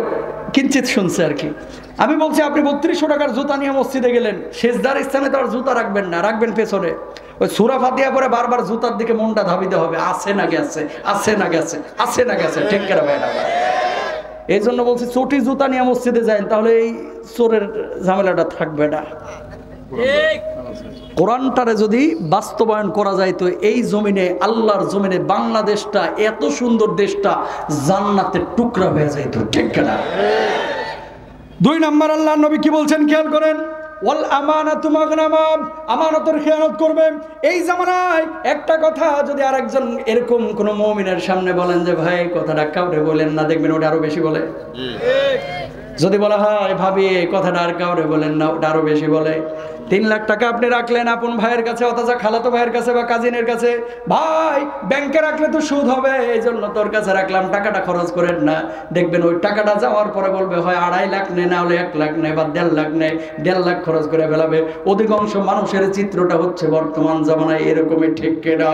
Speaker 1: কিঞ্চিত শুনছে আর কি। আমি বলছি আপনি 3200 টাকার জুতা নিয়ে মসজিদে গেলেন, সেজদার স্থানে তো আর জুতা রাখবেন না, রাখবেন পেছনে। ওই সূরা ফাতিহা পরে বারবার জুতার দিকে মনটা ধাবিতে হবে, আছে না গেছে, আছে না গেছে, আছে না গেছে। ঠিক করে ভাই না? এই জন্য বলছি চটি জুতা নিয়ে মসজিদে যায়, তাহলে এই চোরের ঝামেলাটা থাকবে না। কোরআনটারে যদি বাস্তবায়ন করা যায় তো এই জমিনে, আল্লাহর জমিনে বাংলাদেশটা, এত সুন্দর দেশটা জান্নাতের টুকরা হয়ে যাইতো। ঠিক না? 2 নম্বর আল্লাহর নবী কি বলছেন খেয়াল করেন, ওয়াল আমানাতু মাগনামা, আমানতের খেয়ানত করবে। এই জামানায় একটা কথা যদি আরেকজন এরকম কোন মুমিনের সামনে বলেন যে ভাই কথাটা কাউরে বলেন না, দেখবেন ওটা আরো বেশি বলে। যদি বলা হয় ভাবি এই কথাটা আর কাউরে বলেন না, ওটা আরো বেশি বলে। 3 লাখ টাকা আপনি রাখলেন আপন ভাইয়ের কাছে, অথচ খালাতো ভাইয়ের কাছে বা কাজিনের কাছে, ভাই ব্যাংকে রাখলে তো সুদ হবে, এই জন্য তোর কাছে রাখলাম, টাকাটা খরচ করেন না। দেখবেন ওই টাকাটা যাওয়ার পরে বলবে হয় 2.5 লাখ নেই, না হলে 1 লাখ নেই, বা 1.5 লাখ নেই, 1.5 লাখ খরচ করে ফেলাবে। অধিকাংশ মানুষের চিত্রটা হচ্ছে বর্তমান জামানায় এরকমই। ঠিক কিনা?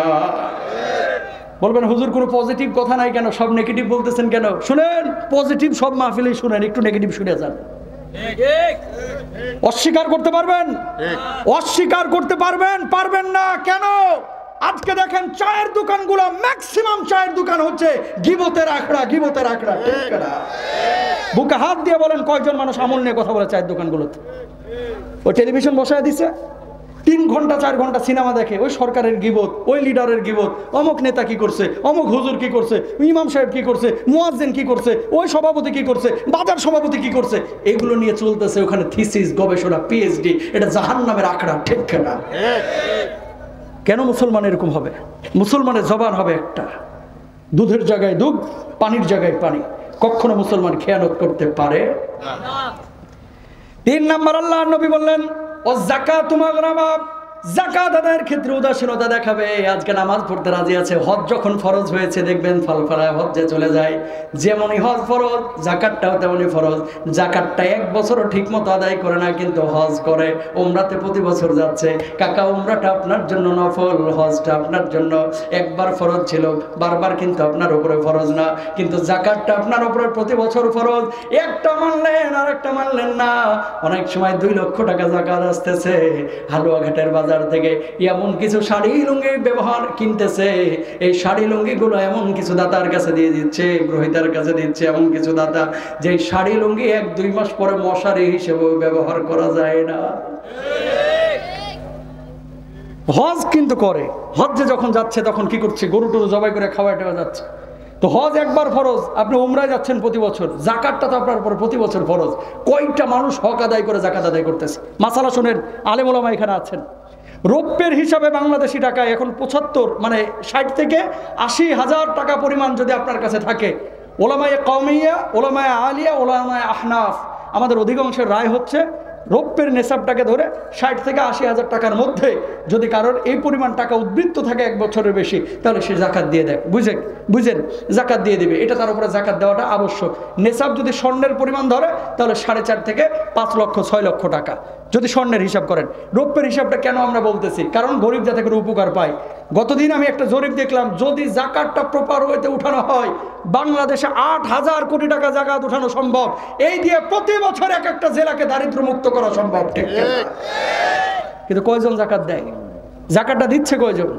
Speaker 1: বলবেন হুজুর কোনো পজিটিভ কথা নাই কেন, সব নেগেটিভ বলতেছেন কেন? শুনেন, পজিটিভ সব মাহফিলেই শুনেন, একটু নেগেটিভ শুনে যান। অস্বীকার করতে পারবেন? অস্বীকার করতে পারবেন? পারবেন না কেন? আজকে দেখেন চায়ের দোকানগুলো, ম্যাক্সিমাম চায়ের দোকান হচ্ছে গিবতের আখড়া, গিবতের আখড়া। ঠিক না? বুকে হাত দিয়ে বলেন কয়জন মানুষ আমল নিয়ে কথা বলে চায়ের দোকানগুলোতে? ওই টেলিভিশন বসায় দিছে, 3 ঘন্টা 4 ঘন্টা সিনেমা দেখে, ওই সরকারের গিবত, ওই লিডারের গিবত, অমুক নেতা কি করছে, অমুক হুজুর কি করছে, ইমাম সাহেব কি করছে, মুয়াজ্জিন কি করছে, ওই সভাপতি কি করছে, বাজার সভাপতি কি করছে, এগুলো নিয়ে চলতেছে ওখানে থিসিস, গবেষণা, পিএইচডি। এটা জাহান্নামের আখড়া। ঠিক না? কেন মুসলমান এরকম হবে? মুসলমানের জবান হবে একটা, দুধের জায়গায় দুধ, পানির জায়গায় পানি। কখনো মুসলমান খেয়ানত করতে পারে না। 3 নম্বর আল্লাহর নবী বললেন ও যাকাতু মাগনামা, যাকাত আদায়ের ক্ষেত্রে উদাসীনতা দেখাবে। আজকে নামাজ পড়তে রাজি আছে, হজ যখন ফরজ হয়েছে দেখবেন ফালফালায় হজ্জে চলে যায়। যেমনই হজ ফরজ, যাকাতটাও তেমনই ফরজ। যাকাতটা 1 বছরও ঠিক মতো আদায় করে না, কিন্তু হজ করে, উমরাতে প্রতি বছর যাচ্ছে। কাকা উমরাটা আপনার জন্য নফল, হজটা আপনার জন্য একবার ফরজ ছিল, বারবার কিন্তু আপনার উপরে ফরজ না। কিন্তু যাকাতটা আপনার উপরে প্রতি বছর ফরজ। একটা মানলেন আর একটা মানলেন না। অনেক সময় 2 লক্ষ টাকা যাকাত আসতেছে হালুয়াঘাটের বাজার থেকে, এমন কিছু শাড়ি লুঙ্গি ব্যবহার কিনতেছে, এই শাড়ি লুঙ্গি গুলো এমন কিছু দাতার কাছে দিয়ে দিচ্ছে, গ্রহিতার কাছে দিচ্ছে এমন কিছু দাতা, যে শাড়ি লুঙ্গি 1-2 মাস পরে মশারি হিসেবে ব্যবহার করা যায় না। হজ কিন্তু করে, হজ্জে যখন যাচ্ছে তখন কি করছে, গরু টরু জবাই করে খাওয়া টেওয়া যাচ্ছে। তো হজ একবার ফরজ, আপনি উমরায় যাচ্ছেন প্রতি বছর, যাকাতটা তো আপনার উপর প্রতি বছর ফরজ। কয়টা মানুষ হক আদায় করে যাকাত আদায় করতেছে? মাসালা শুনেন, আলেম ওলামা এখানে আছেন। রৌপ্যের হিসাবে বাংলাদেশি টাকা এখন 75, মানে 60 থেকে 80 হাজার টাকা পরিমাণ যদি আপনার কাছে থাকে, ওলামায়ে কওমিয়া, ওলামায়ে আলিয়া, ওলামায়ে আহনাফ, আমাদের অধিকাংশের রায় হচ্ছে রৌপ্যের নেশাবটাকে ধরে 60 থেকে 80,000 টাকার মধ্যে যদি কারোর এই পরিমাণ টাকা উদ্বৃত্ত থাকে 1 বছরের বেশি, তাহলে সে জাকাত দিয়ে দেয়। বুঝেন, জাকাত দিয়ে দিবে, এটা তার উপরে জাকাত দেওয়াটা আবশ্যক। নেশাব যদি স্বর্ণের পরিমাণ ধরে তাহলে 4.5 থেকে 5 লক্ষ 6 লক্ষ টাকা যদি স্বর্ণের হিসাব করেন। রৌপ্যের হিসাবটা কেন আমরা বলতেছি? কারণ গরিব যাতে করে উপকার পায়। গতদিন আমি একটা জরিপ দেখলাম, যদি জাকাতটা প্রপার ওয়েতে উঠানো হয় বাংলাদেশে 8,000 কোটি টাকা জাকাত উঠানো সম্ভব। এই দিয়ে প্রতি বছর এক একটা জেলাকে দারিদ্র মুক্ত করা সম্ভব। ঠিক, কিন্তু কয়জন জাকাত দেয়? জাকাতটা দিচ্ছে কয়জন?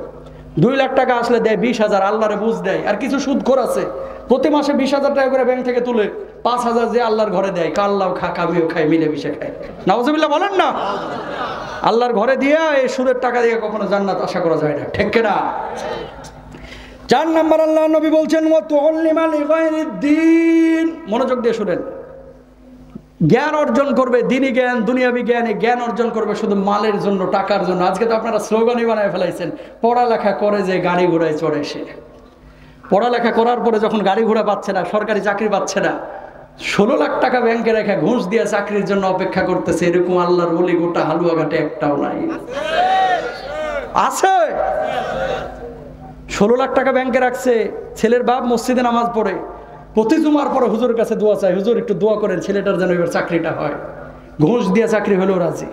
Speaker 1: 2 লাখ টাকা আসলে দেয় 20,000, আল্লাহরে বুঝ দেয়। আর কিছু সুদখোর আছে প্রতি মাসে 20,000 টাকা করে ব্যাংক থেকে তুলে 5,000 যে আল্লাহর ঘরে দেয়। আল্লাহও খা, আমিও খাই, মিলেমিশে খাই। নাউজুবিল্লাহ বলেন না? আল্লাহর ঘরে দিয়ে এই সুদের টাকা দিয়ে কখনো জান্নাত আশা করা যায় না। ঠিক না? 4 নম্বর আল্লাহ নবী বলছেন মনোযোগ দিয়ে শুনেন, জ্ঞান অর্জন করবে, দিনী জ্ঞান, দুনিয়াবি জ্ঞান। এই জ্ঞান অর্জন করবে শুধু মালের জন্য, টাকার জন্য। আজকে তো আপনারা স্লোগানই বানায় ফেলাইছেন, পড়ালেখা করে যে গাড়ি ঘোড়ায় চড়ে। সে পড়ালেখা করার পরে যখন গাড়ি ঘোড়া পাচ্ছে না, সরকারি চাকরি পাচ্ছে না, 16 লাখ টাকা ব্যাংকে রেখে ঘুষ দিয়ে চাকরির জন্য অপেক্ষা করতেছে। এরকম আল্লাহর ওলি গোটা হালুয়াঘাটে একটাও নাই। আছে 16 লাখ টাকা ব্যাংকে রাখছে। ছেলের বাপ মসজিদে নামাজ পড়ে, প্রতি জুমার পরে হুজুরের কাছে দোয়া চাই, হুজুর একটু দোয়া করেন ছেলেটার যেন এবার চাকরিটা হয়। ঘুষ দিয়ে চাকরি হলেও রাজি।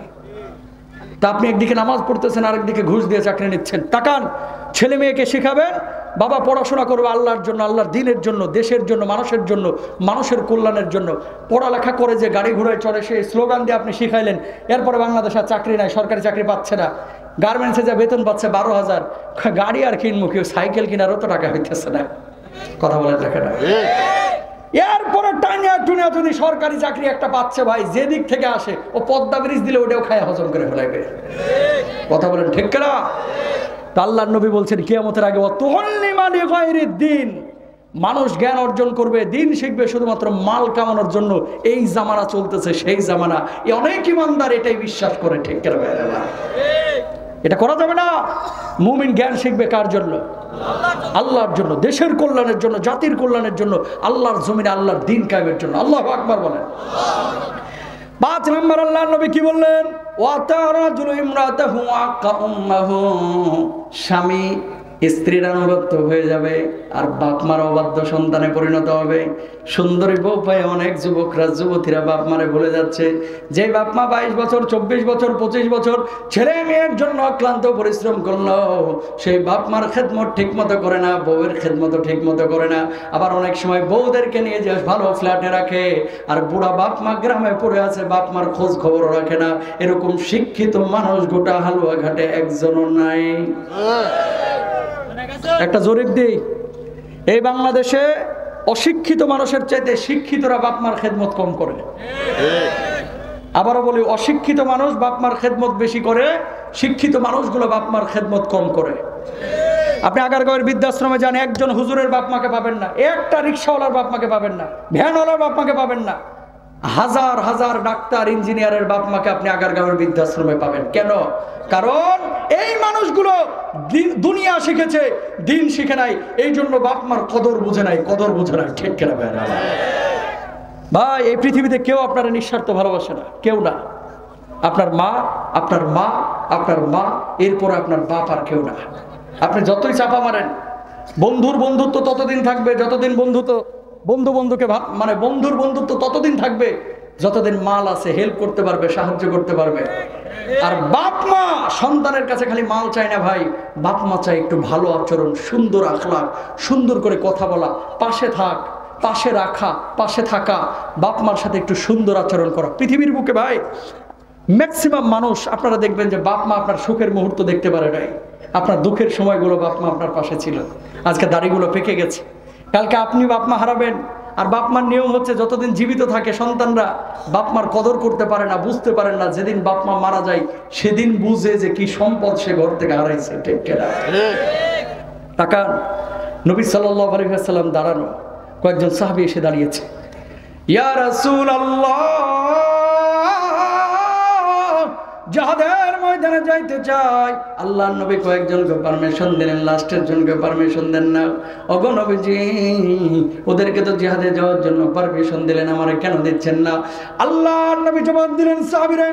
Speaker 1: তা আপনি একদিকে নামাজ পড়তেছেন, আরেকদিকে ঘুষ দিয়ে চাকরি নিচ্ছেন। তাকান, ছেলে মেয়েকে শেখাবেন বাবা পড়াশোনা করবে আল্লাহর জন্য, আল্লাহর দ্বীনের জন্য, দেশের জন্য, মানুষের জন্য, মানুষের কল্যাণের জন্য। পড়ালেখা করে যে গাড়ি ঘোড়ায় চড়ে, সেই স্লোগান দিয়ে আপনি শিখাইলেন। এরপরে বাংলাদেশে আর চাকরি নাই, সরকারি চাকরি পাচ্ছে না। গার্মেন্টসে যা বেতন পাচ্ছে 12,000, গাড়ি আর কিনবো, কেউ সাইকেল কেনারও তো টাকা হইতেছে না। কথা বলেন টাকা না? এরপরে টানিয়া টুনিয়া যদি সরকারি চাকরি একটা পাচ্ছে ভাই, যে দিক থেকে আসে, ও পদ্মা ব্রিজ দিলে ওটাও খায় হজম করে ফেলাইবে। কথা বলেন ঠিক না? আল্লাহর নবী বলছেন কিয়ামতের আগে দিন, মানুষ জ্ঞান অর্জন করবে, দিন শিখবে শুধুমাত্র মাল কামানোর জন্য। এই জামানা চলতেছে, সেই জামানা। অনেক ইমানদার এটাই বিশ্বাস করে। ঠিক না? এটা করা যাবে না। মুমিন জ্ঞান শিখবে কার জন্য? আল্লাহর জন্য, দেশের কল্যাণের জন্য, জাতির কল্যাণের জন্য, আল্লাহর জমিনে আল্লাহর দ্বীন কায়েমের জন্য। আল্লাহু আকবার বলেন। 5 নম্বর আল্লাহর নবী কি বললেন? স্বামী স্ত্রীর আনুগত্য হয়ে যাবে, আর বাপ মার অবাধ্য সন্তানে পরিণত হবে। সুন্দরী বউ পায় অনেক যুবকরা, যুবতীরা বাপ মারে ভুলে যাচ্ছে। যে বাপ মা 22 বছর, 24 বছর, 25 বছর ছেলে মেয়ের জন্য অক্লান্ত পরিশ্রম করলো, সেই বাপ মার খেদমত ঠিক মতো করে না, বউয়ের খেদমত ঠিক মতো করে না। আবার অনেক সময় বউদেরকে নিয়ে যে ভালো ফ্ল্যাটে রাখে, আর বুড়া বাপ মা গ্রামে পড়ে আছে, বাপ মার খোঁজ খবর রাখে না। এরকম শিক্ষিত মানুষ গোটা হালুয়াঘাটে একজনও নাই। একটা জরিপ দিই, এই বাংলাদেশে অশিক্ষিত মানুষের চাইতে শিক্ষিতরা বাপমার খেদমত কম করে। আবারও বলি, অশিক্ষিত মানুষ বাপমার খেদমত বেশি করে, শিক্ষিত মানুষগুলো বাপমার খেদমত কম করে। আপনি আগারগাঁওয়ের বৃদ্ধাশ্রমে যান, একজন হুজুরের বাপমাকে পাবেন না, একটা রিক্সাওয়ালার বাপমাকে পাবেন না, ভ্যানওয়ালার বাপমাকে পাবেন না। হাজার হাজার ডাক্তার, ইঞ্জিনিয়ারের বাপমাকে আপনি আগারগাঁওয়ের বৃদ্ধাশ্রমে পাবেন। কেন? কারণ এই মানুষগুলো দুনিয়া শিখেছে, দিন শিখে নাই। এই জন্য বাপমার কদর বুঝে নাই, কদর বুঝে নাই। ঠিক কেনা ভাই? এই পৃথিবীতে কেউ আপনারা নিঃস্বার্থ ভালোবাসে না, কেউ না। আপনার মা, আপনার মা, আপনার মা, এরপর আপনার বাপ, আর কেউ না। আপনি যতই চাপা মারেন, বন্ধুর বন্ধুত্ব ততদিন থাকবে যতদিন বন্ধুকে মানে বন্ধুর বন্ধুত্ব ততদিন থাকবে যতদিন মাল আছে, হেল্প করতে পারবে, সাহায্য করতে পারবে। আর বাপ মা সন্তানের কাছে খালি মাল চায় না ভাই, বাপ মা চায় একটু ভালো আচরণ, সুন্দর আখলাক, সুন্দর করে কথা বলা, পাশে থাক, পাশে রাখা, পাশে থাকা, বাপ মার সাথে একটু সুন্দর আচরণ করা। পৃথিবীর বুকে ভাই ম্যাক্সিমাম মানুষ আপনারা দেখবেন যে বাপ মা আপনার সুখের মুহূর্ত দেখতে পারে নাই, আপনার দুঃখের সময়গুলো বাপ মা আপনার পাশে ছিল। আজকে দাড়িগুলো পেকে গেছে, কালকে আপনি বাপ মা হারাবেন। আর বাপ মার নিয়ম হচ্ছে, যতদিন জীবিত থাকে সন্তানরা বাপ মার কদর করতে পারে না, বুঝতে পারেন না। যেদিন বাপ মা মারা যায় সেদিন বুঝে যে কি সম্পদ সে ঘর থেকে হারাইছে। ঠিক কিনা? তাকান, নবী সাল্লাল্লাহু আলাইহি ওয়াসাল্লাম দাঁড়ানো, কয়েকজন সাহাবী এসে দাঁড়িয়েছে। ইয়া রাসূলুল্লাহ, জিহাদের ময়দানে যাইতে চায়, আল্লাহর নবী কয়েকজনকে পারমিশন দিলেন, লাস্টের জনকে পারমিশন দেন না। ওগো নবীজি, ওদেরকে তো জিহাদে যাওয়ার জন্য পারমিশন দিলেন, আমারে কেন দিচ্ছেন না? আল্লাহর নবী জবাব দিলেন, সাহাবীরা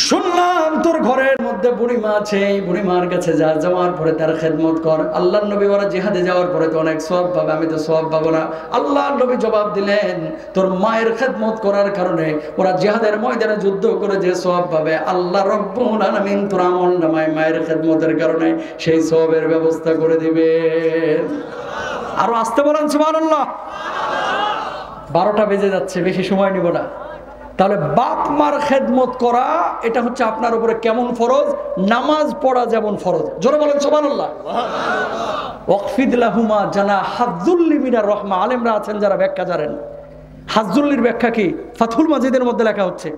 Speaker 1: শুনলাম তোর ঘরের মধ্যে বুড়িমা আছে, এই বুড়িমার কাছে যা, যাওয়ার পরে তার খেদমত কর। আল্লাহর নবী ওরা জিহাদে যাওয়ার পরে তো অনেক সওয়াব পাবে, আমি তো সওয়াব পাবো না। আল্লাহর নবী জবাব দিলেন, তোর মায়ের খেদমত করার কারণে ওরা জিহাদের ময়দানে যুদ্ধ করে যে সওয়াব পাবে, আল্লাহ রব্বুল আলামিন তোর আমলনামায় মায়ের খেদমতের কারণে সেই সওয়াবের ব্যবস্থা করে দিবে। আরো আসতে বলেন সুবহানাল্লাহ। 12টা বেজে যাচ্ছে, বেশি সময় নিব না। তাহলে বাপ মার খেদমত করা এটা হচ্ছে আপনার উপরে কেমন ফরজ? নামাজ পড়া যেমন ফরজ। জোরে বলেন সুবহানাল্লাহ। ওয়াকফিদ লাহুমা জানাহাযুল্লি মিনার রাহমা। আলেমরা আছেন যারা ব্যাখ্যা জানেন, হাযুল্লির ব্যাখ্যা কি? ফাতহুল মাজিদের মধ্যে লেখা হচ্ছে,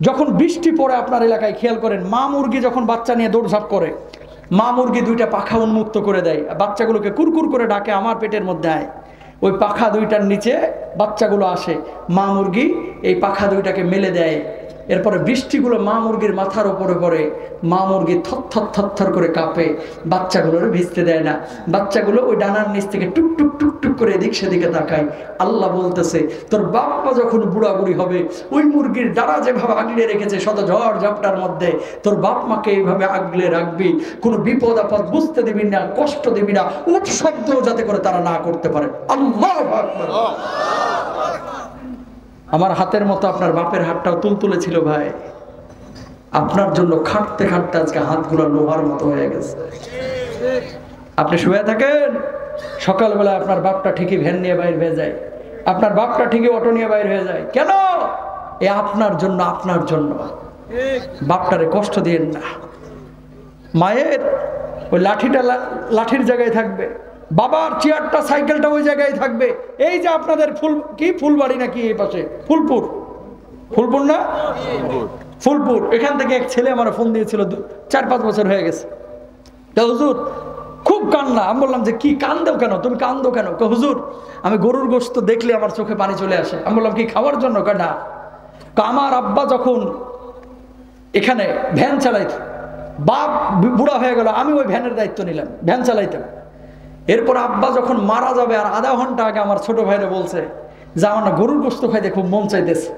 Speaker 1: যখন বৃষ্টি পড়ে আপনার এলাকায় খেয়াল করেন, মা মুরগি যখন বাচ্চা নিয়ে দৌড়ঝাঁপ করে, মা মুরগি 2টা পাখা উন্মুক্ত করে দেয়, বাচ্চাগুলোকে কুরকুর করে ডাকে, আমার পেটের মধ্যে আয়। ওই পাখা 2টার নিচে বাচ্চাগুলো আসে, মা মুরগি এই পাখা 2টাকে মেলে দেয়। এরপরে বৃষ্টিগুলো মা মুরগির মাথার উপরে পড়ে, মা মুরগি থর করে কাঁপে, বাচ্চাগুলোর ভিজতে দেয় না। বাচ্চাগুলো ওই ডানার নিচ থেকে টুক টুক টুক টুক করে এদিক সেদিকে তাকায়। আল্লাহ বলতেছে, তোর বাপ্পা যখন বুড়াবুড়ি হবে, ওই মুরগির ডানা যেভাবে আগলে রেখেছে শত ঝড় ঝাপটার মধ্যে, তোর বাপ মাকে এইভাবে আগলে রাখবি, কোনো বিপদ আপদ বুঝতে দিবি না, কষ্ট দিবি না, উঠ শব্দ যাতে করে তারা না করতে পারে। আল্লাহু আকবার। আমার হাতের মতো আপনার বাপের হাতটাও তুলতুলে ছিল ভাই, আপনার জন্য খাটতে খাটতে আজকে হাতগুলো লোহার মতো হয়ে গেছে। আপনি শুয়ে থাকেন, সকালবেলা আপনার বাপটা ঠিকই ভ্যান নিয়ে বাইর হয়ে যায়, আপনার বাপটা ঠিকই অটো নিয়ে বাইর হয়ে যায়। কেন? এ আপনার জন্য, আপনার জন্য। বাপটারে কষ্ট দিয়েন না। মায়ের ওই লাঠিটা লাঠির জায়গায় থাকবে, বাবার চেয়ারটা সাইকেলটা ওই জায়গায় থাকবে। এই যে আপনাদের ফুলবাড়ি নাকি এই পাশে ফুলপুর না, ফুলপুর, এখান থেকে এক ছেলে আমার ফোন দিয়েছিল, 4-5 বছর হয়ে গেছে। হুজুর খুব কান্না। আমি বললাম যে কি কান্দো কেন, তুমি কান্দো কেন? হুজুর আমি গরুর গোশত দেখলে আমার চোখে পানি চলে আসে। আমি বললাম কি খাওয়ার জন্য? না, আমার আব্বা যখন এখানে ভ্যান চালাইত, বাপ বুড়া হয়ে গেল, আমি ওই ভ্যানের দায়িত্ব নিলাম, ভ্যান চালাইতাম। এরপর আব্বা যখন মারা যাবে আর আধা ঘন্টা আগে আমার ছোট ভাইরা বলছে যে আমার না গরুর গোশত খাইতে খুব মন চাইতেছে,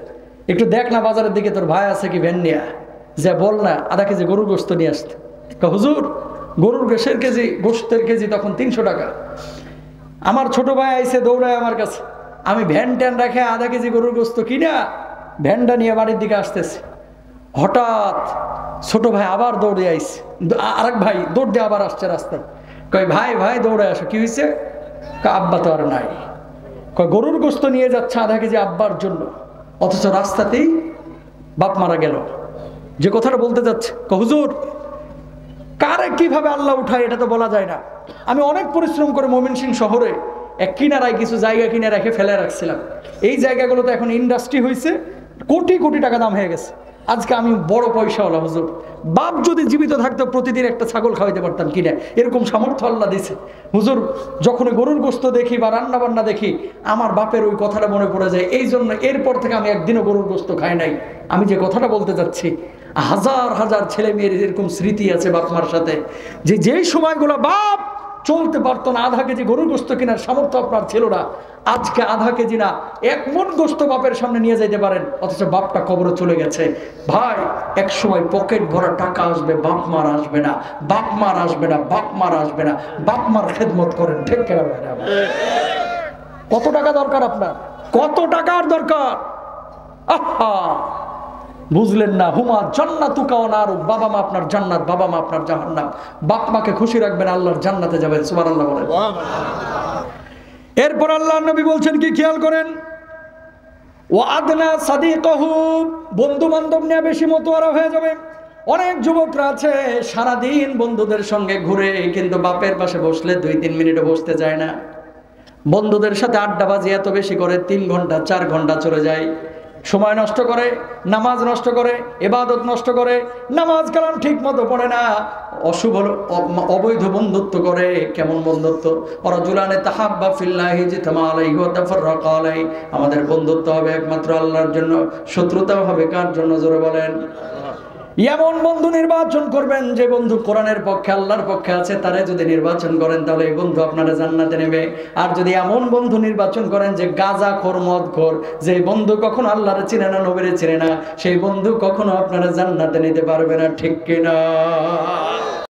Speaker 1: একটু দেখ না বাজারের দিকে তোর ভাই আছে কি ভ্যান নিয়ে, যে বল না আধা কেজি গরুর গোশত নিয়ে আসতে। হুজুর গরুর গোশতের কেজি তখন 300 টাকা। আমার ছোট ভাই আইসে দৌড়ায় আমার কাছে, আমি ভ্যান ট্যান রাখে আধা কেজি গরুর গোশত কিনা ভ্যানটা নিয়ে বাড়ির দিকে আসতেছে। হঠাৎ ছোট ভাই আবার দৌড়ে আইছে, আরেক ভাই দৌড় দিয়ে আবার আসছে রাস্তায়। কয় ভাই ভাই দৌড়ে আসো, কি হয়েছে? আব্বা তো আর নাই। কয় গরুর গোশত নিয়ে যাচ্ছে আধা কেজি আব্বার জন্য, অথচ রাস্তাতেই বাপ মারা গেল। যে কথাটা বলতে যাচ্ছে, হুজুর কারে কিভাবে আল্লাহ উঠায় এটা তো বলা যায় না। আমি অনেক পরিশ্রম করে ময়মনসিংহ শহরে এক কিনারায় কিছু জায়গা কিনে রেখে ফেলে রাখছিলাম। এই জায়গাগুলো তো এখন ইন্ডাস্ট্রি হয়েছে, কোটি কোটি টাকা দাম হয়ে গেছে। আজকে আমি বড় পয়সাওয়ালা হুজুর। বাপ যদি জীবিত থাকতো প্রতিদিন একটা ছাগল খাওয়াইতে পারতাম কিনা, এরকম সামর্থ্য আল্লাহ দিছে। হুজুর যখন গরুর গোশত দেখি বা রান্না বান্না দেখি, আমার বাপের ওই কথাটা মনে পড়ে যায়। এই জন্য এরপর থেকে আমি একদিনও গরুর গোশত খাই নাই। আমি যে কথাটা বলতে যাচ্ছি, হাজার হাজার ছেলে মেয়ের এরকম স্মৃতি আছে বাপ মার সাথে, যে যেই সময়গুলো বাপ চলতে পারতো না, আধা কেজি গরুর গোশত কেনার সামর্থ্য আপনার ছিল না, আজকে আধা কেজি না 1 মণ গোশত বাপের সামনে নিয়ে যাইতে পারেন, অথচ বাপটা কবরে চলে গেছে। ভাই এক সময় পকেট ভরা টাকা আসবে, বাপ মার আসবে না, বাপ মার আসবে না, বাপ মার আসবে না। বাপ মার খেদমত করেন, ঠিক কেনা? কত টাকা দরকার আপনার? কত টাকার দরকার? আহা বুঝলেন না? হুমা জান্নাতুকা ওয়া নারুক। বাবা মা আপনার জান্নাত, বাবা মা আপনার জাহান্নাম। বাপ মাকে খুশি রাখবেন, আল্লাহর জান্নাতে যাবেন। সুবহানাল্লাহ বলেন। এরপর আল্লাহর নবী বলছেন কি, খেয়াল করেন, ওয়া আদনা সাদিকাহু, বন্ধু বান্ধব নিয়ে বেশি মতোয়ারা হয়ে যাবে। অনেক যুবকরা আছে সারাদিন বন্ধুদের সঙ্গে ঘুরে, কিন্তু বাপের পাশে বসলে 2-3 মিনিটও বসতে চায় না। বন্ধুদের সাথে আড্ডাবাজি এত বেশি করে 3 ঘন্টা 4 ঘন্টা চলে যায়। সময় নষ্ট করে, নামাজ নষ্ট করে, ইবাদত নষ্ট করে, নামাজ কালাম ঠিক মতো পড়ে না, অশুভ অবৈধ বন্ধুত্ব করে। কেমন বন্ধুত্ব? রাজুলানে তাহাব্বা ফিল্লাহি জিতামা আলাইহি ওয়া তাফাররাকা আলাইহি। আমাদের বন্ধুত্ব হবে একমাত্র আল্লাহর জন্য, শত্রুতাও হবে কার জন্য? জোরে বলেন। এমন বন্ধু নির্বাচন করবেন যে বন্ধু কোরআনের পক্ষে, আল্লাহর পক্ষে আছে, তারে যদি নির্বাচন করেন তাহলে এই বন্ধু আপনারা জান্নাতে নেবে। আর যদি এমন বন্ধু নির্বাচন করেন যে গাঁজাখোর, মদখোর, যে বন্ধু কখনো আল্লাহরে চিনে না, নবীরে চিনে না, সেই বন্ধু কখনো আপনারা জান্নাতে নিতে পারবে না। ঠিক কিনা?